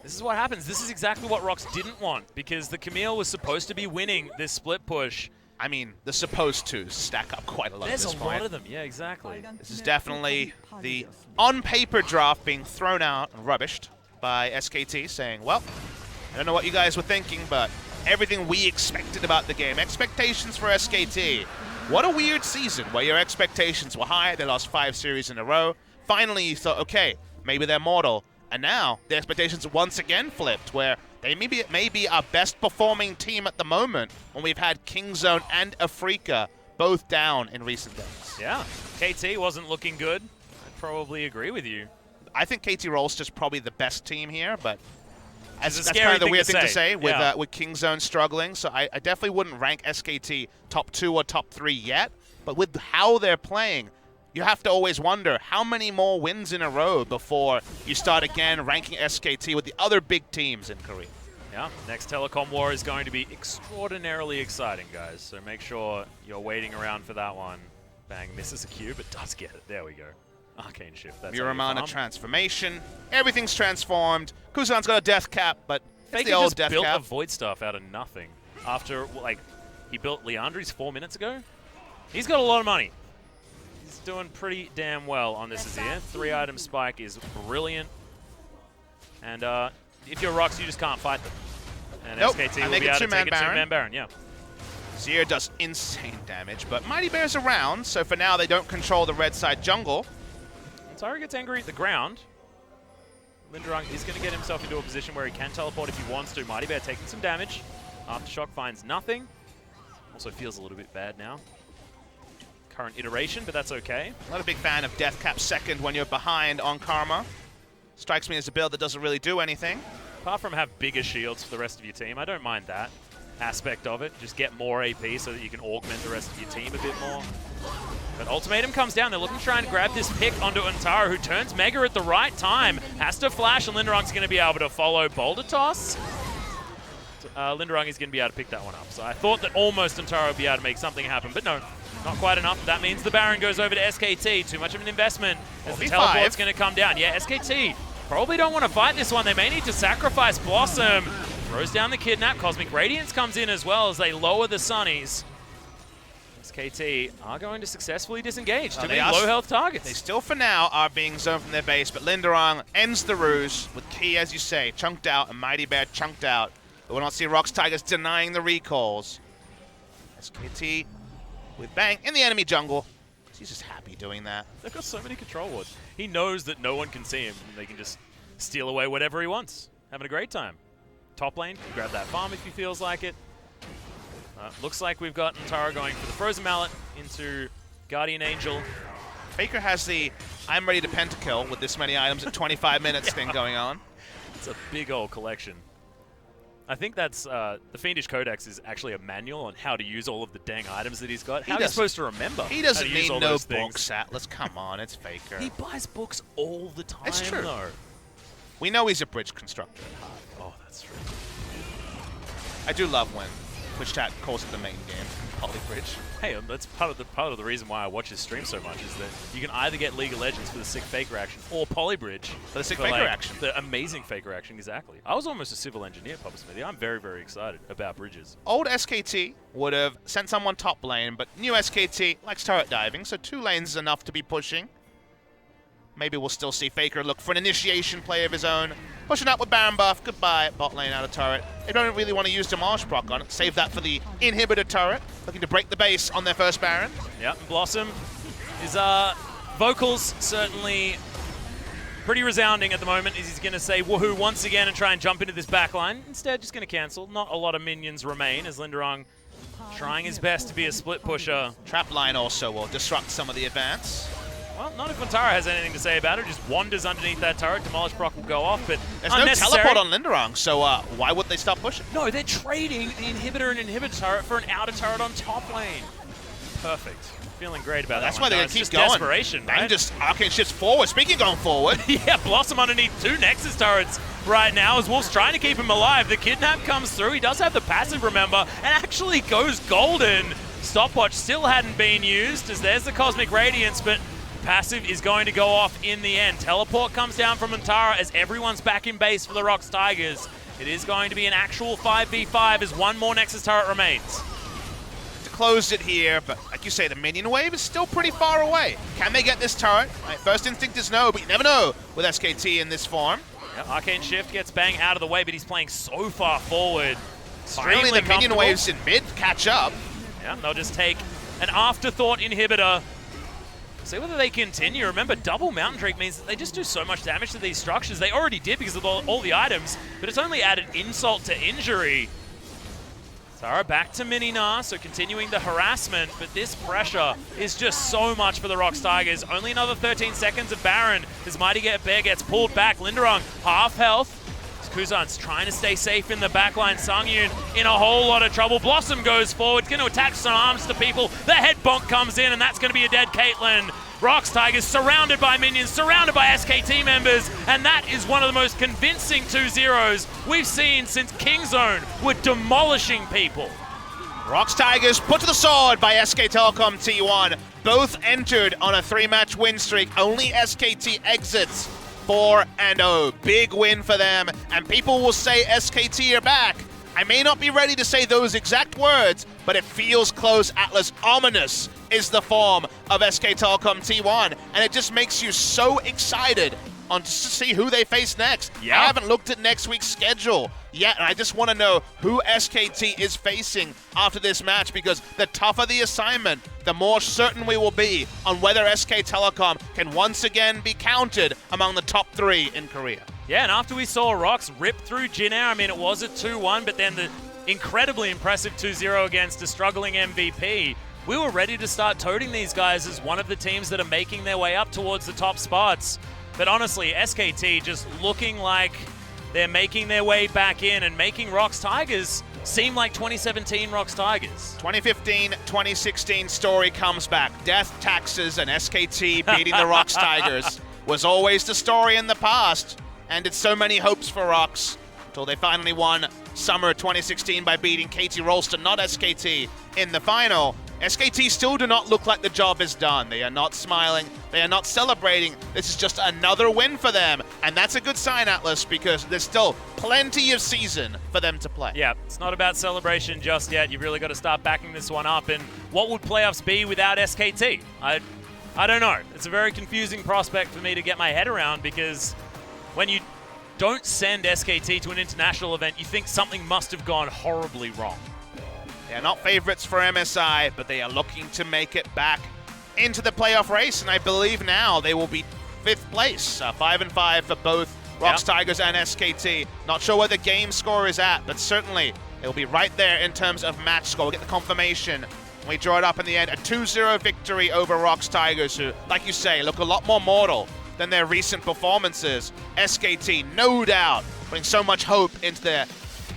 This is what happens. This is exactly what ROX didn't want, because the Camille was supposed to be winning this split push. I mean, the supposed to stack up quite a lot There's at this a point. lot of them, yeah, exactly. This is definitely the on-paper draft being thrown out and rubbished by SKT, saying, well, I don't know what you guys were thinking, but everything we expected about the game. Expectations for SKT. What a weird season where your expectations were high. They lost 5 series in a row. finally you thought, okay, maybe they're mortal. And now the expectations once again flipped, where they may be our best performing team at the moment when we've had Kingzone and FLICKR both down in recent days. Yeah, KT wasn't looking good. I'd probably agree with you. I think KT Rolster's probably the best team here, but that's scary kind of the thing weird to thing to say. say with Kingzone struggling. So I definitely wouldn't rank SKT top 2 or top 3 yet, but with how they're playing, you have to always wonder how many more wins in a row before you start again ranking SKT with the other big teams in Korea. Yeah, next telecom war is going to be extraordinarily exciting, guys. So make sure you're waiting around for that one. Bang, misses a Q, but does get it. There we go. Arcane Shift. That's Muramana transformation. Everything's transformed. Kuzan's got a death cap, but it's the old death built cap. a void staff out of nothing. After, like, he built Leandri's 4 minutes ago. He's got a lot of money. He's doing pretty damn well on this Azir. 3-item spike is brilliant. And if you're ROX, you just can't fight them. And Nope. SKT And will they be get able to take a two-man two-man Baron. Yeah. Azir does insane damage, but Mightybear's around, so for now they don't control the red side jungle. Taric gets angry at the ground. Lindarang is going to get himself into a position where he can teleport if he wants to. Mightybear taking some damage. Aftershock finds nothing. Also feels a little bit bad now. Current iteration, but that's okay. Not a big fan of death cap second when you're behind on Karma. Strikes me as a build that doesn't really do anything. Apart from have bigger shields for the rest of your team, I don't mind that aspect of it. Just get more AP so that you can augment the rest of your team a bit more. But Ultimatum comes down. They're looking to try and grab this pick onto Untara, who turns Mega at the right time. Has to flash, and Lindarang's going to be able to follow Boulder Toss. Lindarang is going to be able to pick that one up. So I thought that almost Untara would be able to make something happen, but no, not quite enough. That means the Baron goes over to SKT. Too much of an investment as the teleport's going to come down. Yeah, SKT probably don't want to fight this one. They may need to sacrifice Blossom. Throws down the Kidnap. Cosmic Radiance comes in as well as they lower the Sunnies. SKT are going to successfully disengage. Too many low health targets. They still, for now, are being zoned from their base, but Lindarang ends the ruse with Key, as you say, chunked out, and Mightybear chunked out. But we'll not see ROX Tigers denying the recalls. SKT with Bang in the enemy jungle. He's just happy doing that. They've got so many control wards. He knows that no one can see him, and they can just steal away whatever he wants. Having a great time. Top lane, can grab that farm if he feels like it. Looks like we've got Untara going for the Frozen Mallet into Guardian Angel. FLICKR has the I'm ready to pentakill with this many items at 25 minutes thing going on. It's a big old collection. I think that's the Fiendish Codex is actually a manual on how to use all of the dang items that he's got. How are you supposed to remember? He doesn't need no books, books, Atlas. Come on, it's FLICKR. He buys books all the time, It's true. though. We know he's a bridge constructor at heart. Oh, that's true. I do love when Twitch chat calls it the main game, Polybridge. Hey, that's part of the reason why I watch his stream so much is that you can either get League of Legends for the sick FLICKR action or Polybridge for the sick FLICKR action. The amazing FLICKR action, exactly. I was almost a civil engineer, Papa Smithy. I'm very, very excited about bridges. Old SKT would have sent someone top lane, but new SKT likes turret diving, so 2 lanes is enough to be pushing. Maybe we'll still see FLICKR look for an initiation play of his own. Pushing up with Baron buff. Goodbye, bot lane out of turret. They don't really want to use Demolish proc on it. Save that for the inhibitor turret. Looking to break the base on their first Baron. Yep, Blossom. His vocals certainly pretty resounding at the moment. He's going to say woohoo once again and try and jump into this backline. Instead, just going to cancel. Not a lot of minions remain as Lindarang trying his best to be a split pusher. Trap line also will disrupt some of the advance. Well, not if Untara has anything to say about it. Just wanders underneath that turret. Demolish proc will go off, but there's no teleport on Lindarang, so why would they stop pushing? No, they're trading the inhibitor and inhibitor turret for an outer turret on top lane. Perfect. Feeling great about that. That's why they're going to keep going. going. Desperation, right? And just Arcane shifts forward. Speaking of going forward. Yeah, Blossom underneath 2 Nexus turrets right now as Wolf's trying to keep him alive. The Kidnap comes through. He does have the passive, remember, and actually goes golden. Stopwatch still hadn't been used as there's the Cosmic Radiance, but passive is going to go off in the end. Teleport comes down from Untara as everyone's back in base for the ROX Tigers. It is going to be an actual 5v5 as 1 more Nexus turret remains. Closed it here, but like you say, the minion wave is still pretty far away. Can they get this turret? My first instinct is no, but you never know with SKT in this form. Yep, Arcane Shift gets Bang out of the way, but he's playing so far forward. Finally, the minion waves in mid catch up. Yeah, they'll just take an afterthought inhibitor See whether they continue. Remember, double Mountain Drake means that they just do so much damage to these structures. They already did because of all the items, but it's only added insult to injury. Tara back to Gnar, so continuing the harassment, but this pressure is just so much for the ROX Tigers. Only another 13 seconds of Baron as Mightybear gets pulled back. Lindarang, half health. Kuzan's trying to stay safe in the backline. Sangyoon in a whole lot of trouble. Blossom goes forward, going to attach some arms to people. The head bonk comes in, and that's going to be a dead Caitlyn. ROX Tigers surrounded by minions, surrounded by SKT members, and that is one of the most convincing 2-0s we've seen since Kingzone were demolishing people. ROX Tigers put to the sword by SK Telecom T1. Both entered on a 3-match win streak. Only SKT exits 4-0. Big win for them, and people will say SKT are back. I may not be ready to say those exact words, but it feels close, Atlas. Ominous is the form of SK Telecom T1, and it just makes you so excited on to see who they face next. Yeah. I haven't looked at next week's schedule yet, and I just want to know who SKT is facing after this match, because the tougher the assignment, the more certain we will be on whether SK Telecom can once again be counted among the top 3 in Korea. Yeah, and after we saw ROX rip through Gnar, I mean, it was a 2-1, but then the incredibly impressive 2-0 against a struggling MVP, we were ready to start toting these guys as one of the teams that are making their way up towards the top spots. But honestly, SKT just looking like they're making their way back in and making ROX Tigers seem like 2017 ROX Tigers. 2015, 2016 story comes back. Death, taxes, and SKT beating the ROX Tigers was always the story in the past. And it's so many hopes for ROX until they finally won summer 2016 by beating KT Rolston, not SKT, in the final. SKT still do not look like the job is done. They are not smiling. They are not celebrating. This is just another win for them. And that's a good sign, Atlas, because there's still plenty of season for them to play. Yeah, it's not about celebration just yet. You've really got to start backing this one up. And what would playoffs be without SKT? I don't know. It's a very confusing prospect for me to get my head around, because when you don't send SKT to an international event, you think something must have gone horribly wrong. They are not favorites for MSI, but they are looking to make it back into the playoff race, and I believe now they will be 5th place, 5-5 for both ROX Tigers and SKT. Not sure where the game score is at, but certainly they'll be right there in terms of match score. We'll get the confirmation when we draw it up in the end. A 2-0 victory over ROX Tigers, who, like you say, look a lot more mortal than their recent performances. SKT, no doubt, putting so much hope into their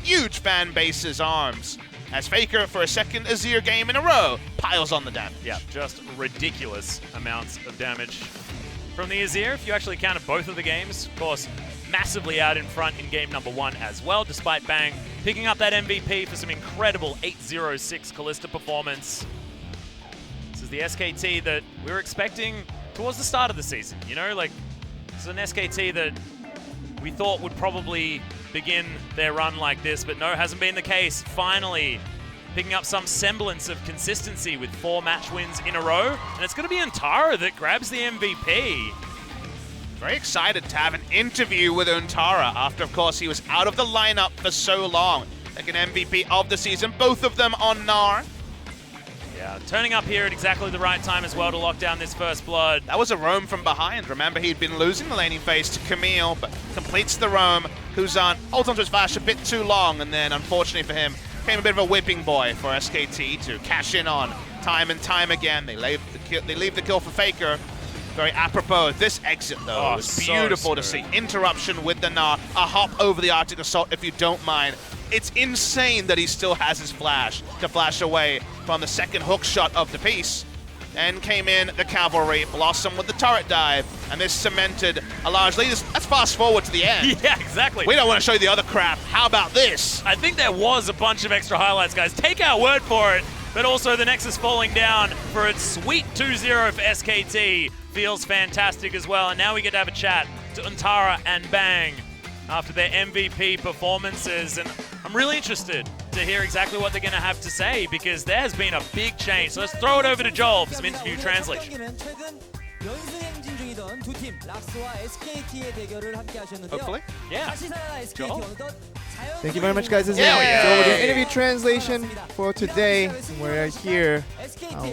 huge fan base's arms, as FLICKR, for a second Azir game in a row, piles on the damage. Yeah, just ridiculous amounts of damage from the Azir, if you actually counted both of the games. Of course, massively out in front in game number 1 as well, despite Bang picking up that MVP for some incredible 8-0-6 Kalista performance. This is the SKT that we were expecting towards the start of the season, you know, like, it's an SKT that we thought would probably begin their run like this, but no, hasn't been the case. Finally picking up some semblance of consistency with 4 match wins in a row, and it's going to be Untara that grabs the MVP. Very excited to have an interview with Untara after, of course, he was out of the lineup for so long. Like an MVP of the season, both of them on Gnar. Yeah, turning up here at exactly the right time as well to lock down this first blood. That was a roam from behind. Remember, he'd been losing the laning phase to Camille, but completes the roam. Kuzan holds onto his flash a bit too long, and then, unfortunately for him, came a bit of a whipping boy for SKT to cash in on time and time again. They leave the kill for FLICKR. Very apropos. This exit, though, was beautiful to see. Interruption with the Gnar. A hop over the Arctic Assault, if you don't mind. It's insane that he still has his flash to flash away from the second hook shot of the piece. And came in the Cavalry, Blossom with the turret dive, and this cemented a large lead. Let's fast forward to the end. Yeah, exactly. We don't want to show you the other crap. How about this? I think there was a bunch of extra highlights, guys. Take our word for it. But also the Nexus falling down for its sweet 2-0 for SKT feels fantastic as well. And now we get to have a chat to Untara and Bang after their MVP performances. And I'm really interested to hear exactly what they're going to have to say, because there has been a big change. So let's throw it over to Joel for some interview translation. Hopefully. Yeah. Joel? Thank you very much, guys. This is Yeah. so the interview translation for today. We're here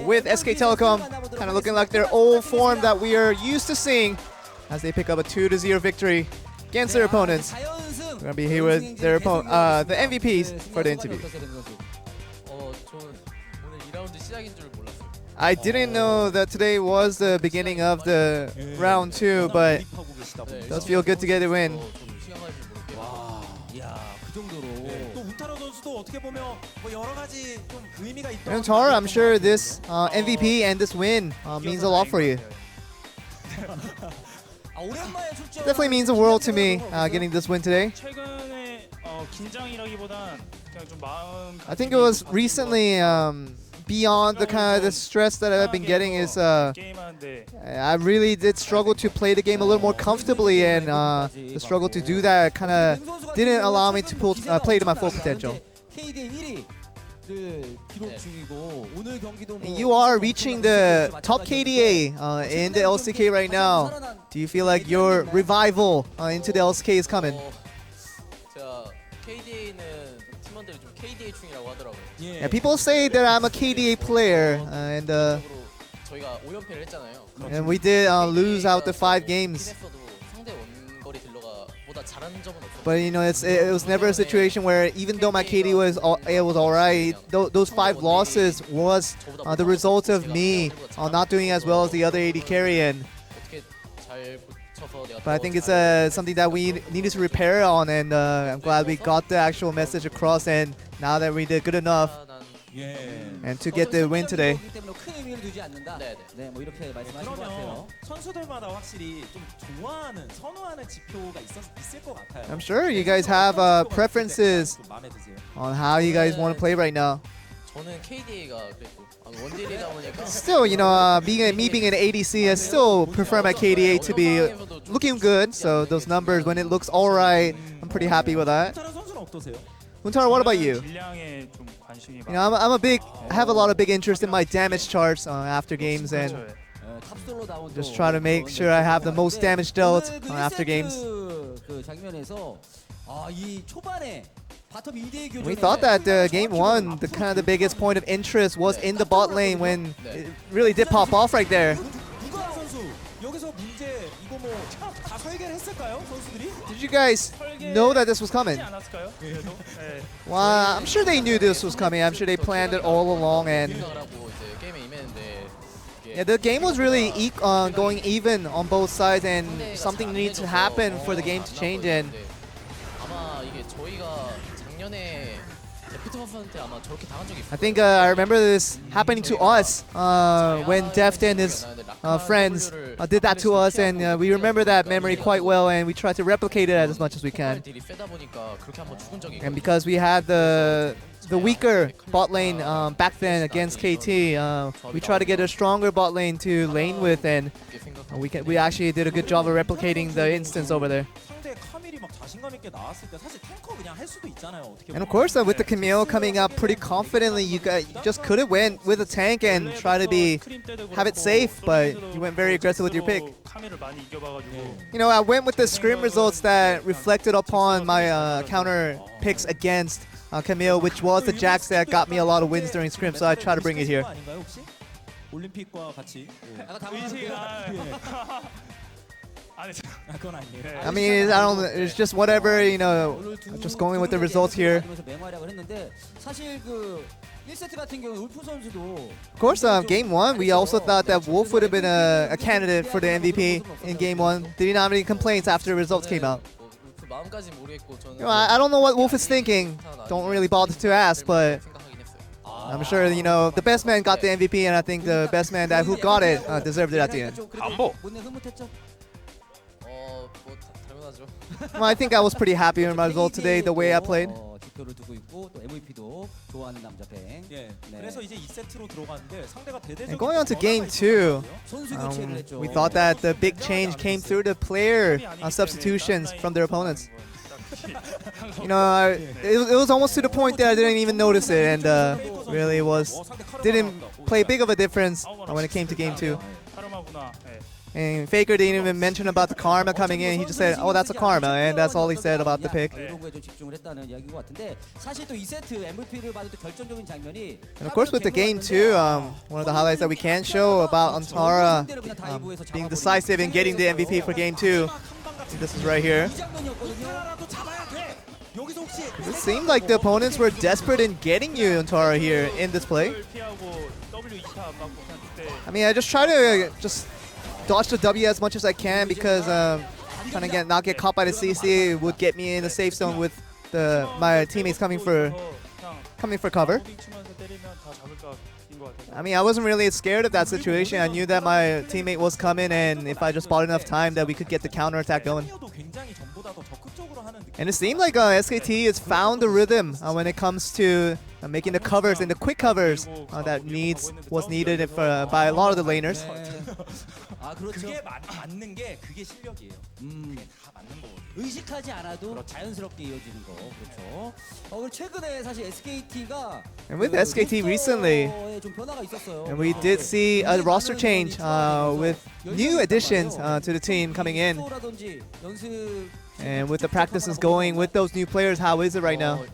with SK Telecom, kind of looking like their old form that we are used to seeing as they pick up a 2-0 victory against their opponents. We're gonna be here with their the MVPs for the interview. I didn't know that today was the beginning of the round 2, but it does feel good to get a win. Untara, I'm sure this MVP and this win means a lot for you. Definitely means the world to me getting this win today. I think it was recently beyond the kind of the stress that I've been getting is I really did struggle to play the game a little more comfortably, and the struggle to do that kind of didn't allow me to play to my full potential. You are reaching the top KDA in the LCK right now. Do you feel like your revival into the LCK is coming? Yeah, people say that I'm a KDA player, and we did lose out the 5 games. But you know, it was never a situation where, even though my KD was alright, those 5 losses was the result of me not doing as well as the other AD carry. But I think it's something that we needed to repair on, and I'm glad we got the actual message across. And now that we did good enough, and to get the win today. I'm sure you guys have preferences on how you guys want to play right now. Still, you know, being an ADC, I still prefer my KDA to be looking good. So those numbers, when it looks alright, I'm pretty happy with that. Untara, what about you? You know, I have a lot of big interest in my damage charts after games, and just try to make sure I have the most damage dealt after games. We thought that game 1, the kind of the biggest point of interest was in the bot lane when it really did pop off right there. Did you guys know that this was coming? Well, I'm sure they knew this was coming. I'm sure they planned it all along, and yeah, the game was really going even on both sides, and something needs to happen for the game to change. And I think I remember this happening to us when Deft and his friends did that to us, and we remember that memory quite well, and we tried to replicate it as much as we can. And because we had the weaker bot lane back then against KT, we tried to get a stronger bot lane to lane with, and we actually did a good job of replicating the instance over there. And of course, with the Camille coming up pretty confidently, you just could have went with a tank and try to have it safe, but you went very aggressive with your pick. You know, I went with the scrim results that reflected upon my counter picks against Camille, which was the Jax that got me a lot of wins during scrim, so I try to bring it here. I mean, I don't. It's just whatever, you know. Just going with the results here. Of course, game 1, we also thought that Wolf would have been a candidate for the MVP in game 1. Did he not have any complaints after the results came out? You know, I don't know what Wolf is thinking. Don't really bother to ask, but I'm sure, you know, the best man got the MVP, and I think the best man who got it deserved it at the end. Humble. Well, I think I was pretty happy with my result today, the way I played. And going on to game 2, we thought that the big change came through the player substitutions from their opponents. You know, it was almost to the point that I didn't even notice it, and really didn't play big of a difference when it came to game 2. And FLICKR didn't even mention about the karma coming in. He just said, "Oh, that's a karma," and that's all he said about the pick. And of course, with the game too, one of the highlights that we can show about Untara being decisive in getting the MVP for game 2. This is right here. It seemed like the opponents were desperate in getting you, Untara, here in this play. I mean, I just try to dodge the W as much as I can because trying to not get caught by the CC would get me in a safe zone with my teammates coming for cover. I mean, I wasn't really scared of that situation. I knew that my teammate was coming, and if I just bought enough time, that we could get the counter attack going. And it seemed like SKT has found the rhythm when it comes to making the covers and the quick covers that was needed by a lot of the laners. 그게 맞는 게 그게 실력이에요. 다 맞는 거거든요. 의식하지 않아도 자연스럽게 이어지는 거. 그렇죠. 그리고 최근에 사실 SKT가 And with SKT recently, 좀 변화가 있었어요. and we did see a roster change with new additions to the team coming in. And with the practices going with those new players, how is it right now?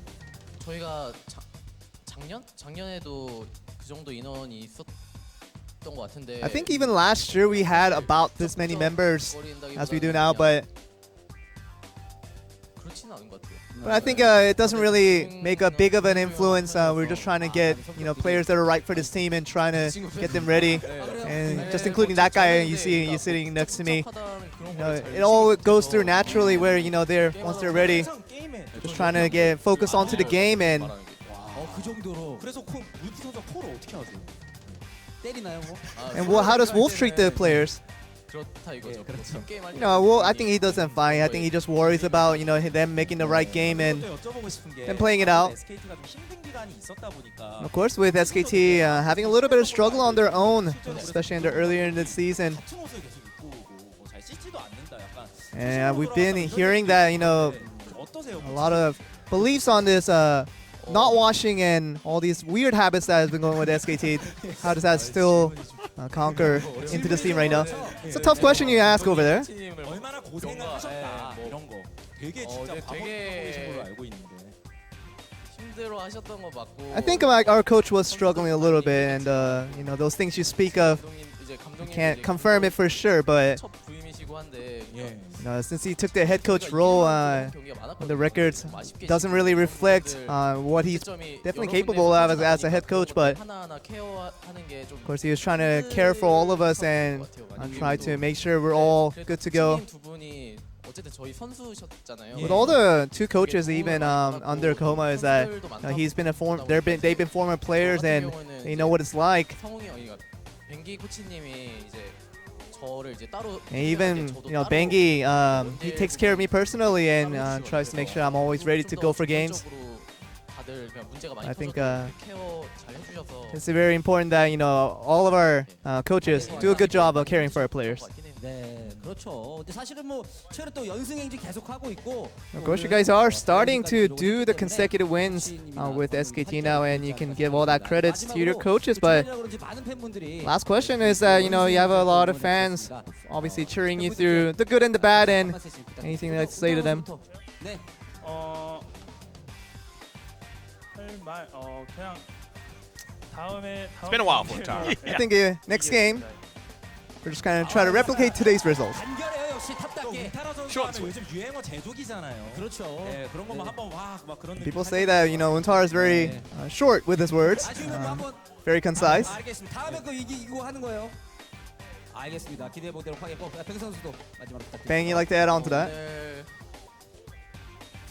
저희가 작년에도 그 정도 인원이 있었던 것 같은데. I think even last year we had about this many members as we do now, but 그렇지는 않은 것 같아요. I think it doesn't really make a big of an influence. We're just trying to get players that are right for this team and trying to get them ready. And just including that guy you see sitting next to me. It all goes through naturally where once they're ready, just trying to get focused onto the game. And 그 정도로. 그래서 울프 선수 콜을 어떻게 하세요? 때리나요, 뭐? and how does Wolf treat the players? 그렇다 이거죠. 게임 할 때. Well, I think he doesn't fight. I think he just worries about them making the right game and playing it out. Of course, with SKT having a little bit of struggle on their own, especially earlier in the season. And we've been hearing that a lot of beliefs on this not washing and all these weird habits that has been going with SKT. How does that still conquer into the scene right now? It's a tough question you ask over there. 얼마나 고생을 하셨다 이런 거. 되게 진짜 바보이신 걸로 알고 있는데. 힘들어 하셨던 거 맞고. I think like our coach was struggling a little bit, and those things you speak of, can't confirm it for sure, but 첫 부임이시고 한데. since he took the head coach role, the records doesn't really reflect what he's definitely capable of as a head coach. But of course, he was trying to care for all of us and try to make sure we're all good to go. With all the two coaches, even under Koma, is that they've been former players and they know what it's like. And even Bengi, he takes care of me personally and tries to make sure I'm always ready to go for games. I think it's very important that all of our coaches do a good job of caring for our players. 네, 그렇죠. 근데 사실은 뭐 최근에 또 연승행진 계속 하고 있고. Of course, you guys are starting to do the consecutive wins with SKT now, and you can give all that credits to your coaches. But last question is that you have a lot of fans, obviously cheering you through the good and the bad, and anything that to say to them. 네. 그냥 다음에 It's been a while for Untara. I think next game, we're just kind of try to replicate today's results. 간결해요 역시 탑답게. 우타라 선수는 요즘 유행어 제조기잖아요. 그렇죠. 네, 그런 것만 한번 막 그런 느낌. People say that Untara is very short with his words, very concise. 알겠습니다. 다음에 그 이거 하는 거예요. 알겠습니다. 기대해 보도록 하겠고 백 선수도 마지막으로 부탁드립니다. Bang, you like to add on to that?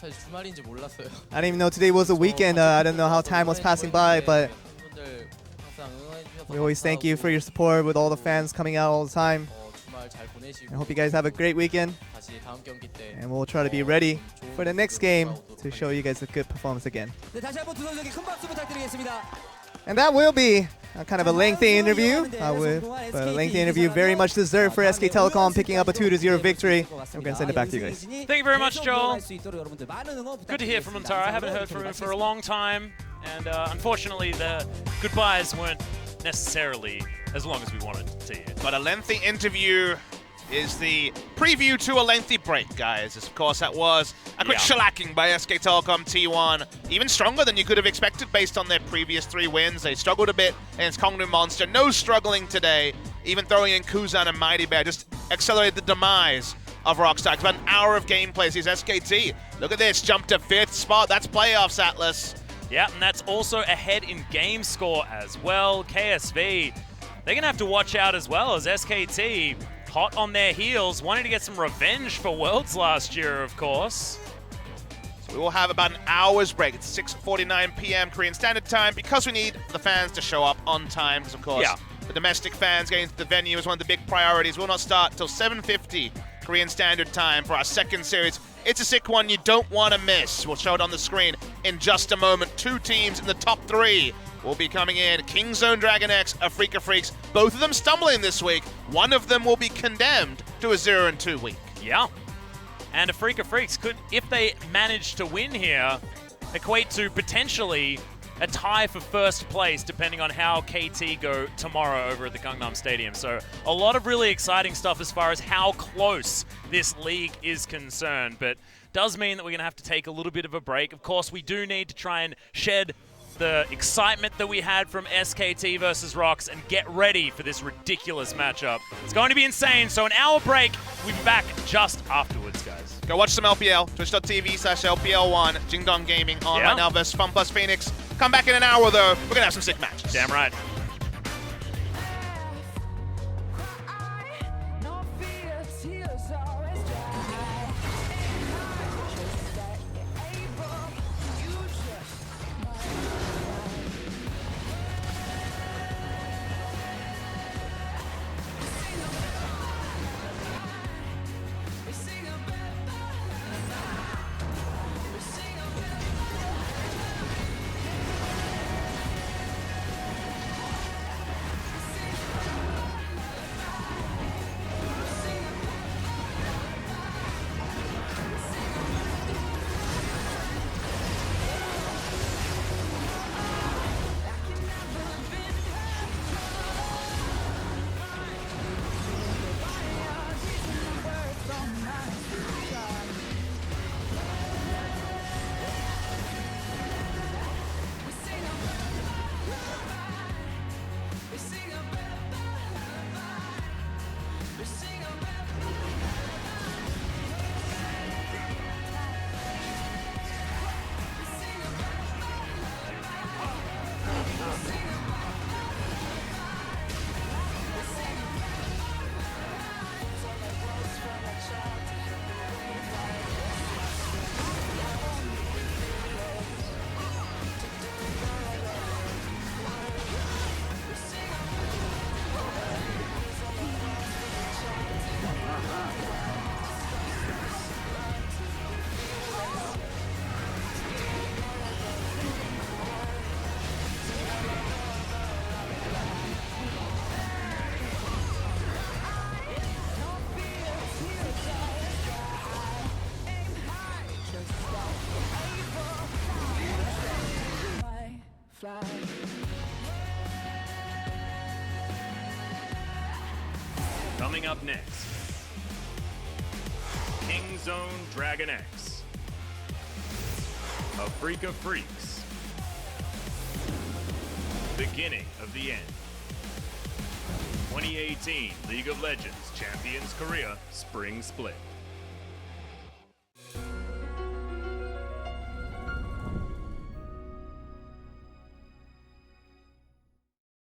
사실 주말인지 몰랐어요. I didn't even know today was a weekend. I didn't know how time was passing by, but 팬분들 항상 응원해 주셔서 we always thank you for your support with all the fans coming out all the time. 주말 잘 보내시고 I hope you guys have a great weekend, 다시 다음 경기 때 and we'll try to be ready for the next game to show you guys a good performance again. 네, 다시 한번 두 선수에게 큰 박수 부탁드리겠습니다. And that will be kind of a lengthy interview, but a lengthy interview very much deserved for SK Telecom picking up a 2-0 victory. And we're going to send it back to you guys. Thank you very much, Joel. Good to hear from Untara. I haven't heard from him for a long time. And unfortunately, the goodbyes weren't necessarily as long as we wanted to hear. But a lengthy interview is the preview to a lengthy break, guys. As of course, that was a quick shellacking by SK Telecom T1. Even stronger than you could have expected based on their previous 3 wins. They struggled a bit against Kongnu Monster. No struggling today. Even throwing in Kuzan and Mightybear just accelerated the demise of ROX Tigers. About an hour of gameplay sees SKT. Look at this, jump to 5th spot. That's playoffs, Atlas. Yeah, and that's also ahead in game score as well. KSV, they're going to have to watch out as well as SKT hot on their heels, wanting to get some revenge for Worlds last year, of course. So we will have about an hour's break. It's 6:49 p.m. Korean Standard Time because we need the fans to show up on time because, of course, the domestic fans getting to the venue is one of the big priorities. We'll not start until 7:50 Korean Standard Time for our second series. It's a sick one you don't want to miss. We'll show it on the screen in just a moment. 2 teams in the top 3 will be coming in. Kingzone Dragon X, FLICKR Freaks, both of them stumbling this week. One of them will be condemned to a 0-2 week. Yeah. And FLICKR Freaks could, if they manage to win here, equate to potentially a tie for first place, depending on how KT go tomorrow over at the Gangnam Stadium. So a lot of really exciting stuff as far as how close this league is concerned, but does mean that we're going to have to take a little bit of a break. Of course, we do need to try and shed the excitement that we had from SKT versus ROX and get ready for this ridiculous matchup. It's going to be insane, so an hour break. We'll be back just afterwards, guys. Go watch some LPL, twitch.tv/LPL1, Jingdong Gaming on right now versus Fun Plus Phoenix. Come back in an hour, though. We're going to have some sick matches. Damn right. Coming up next, Kingzone Dragon X, FLICKR Freaks, beginning of the end. 2018 League of Legends Champions Korea Spring Split.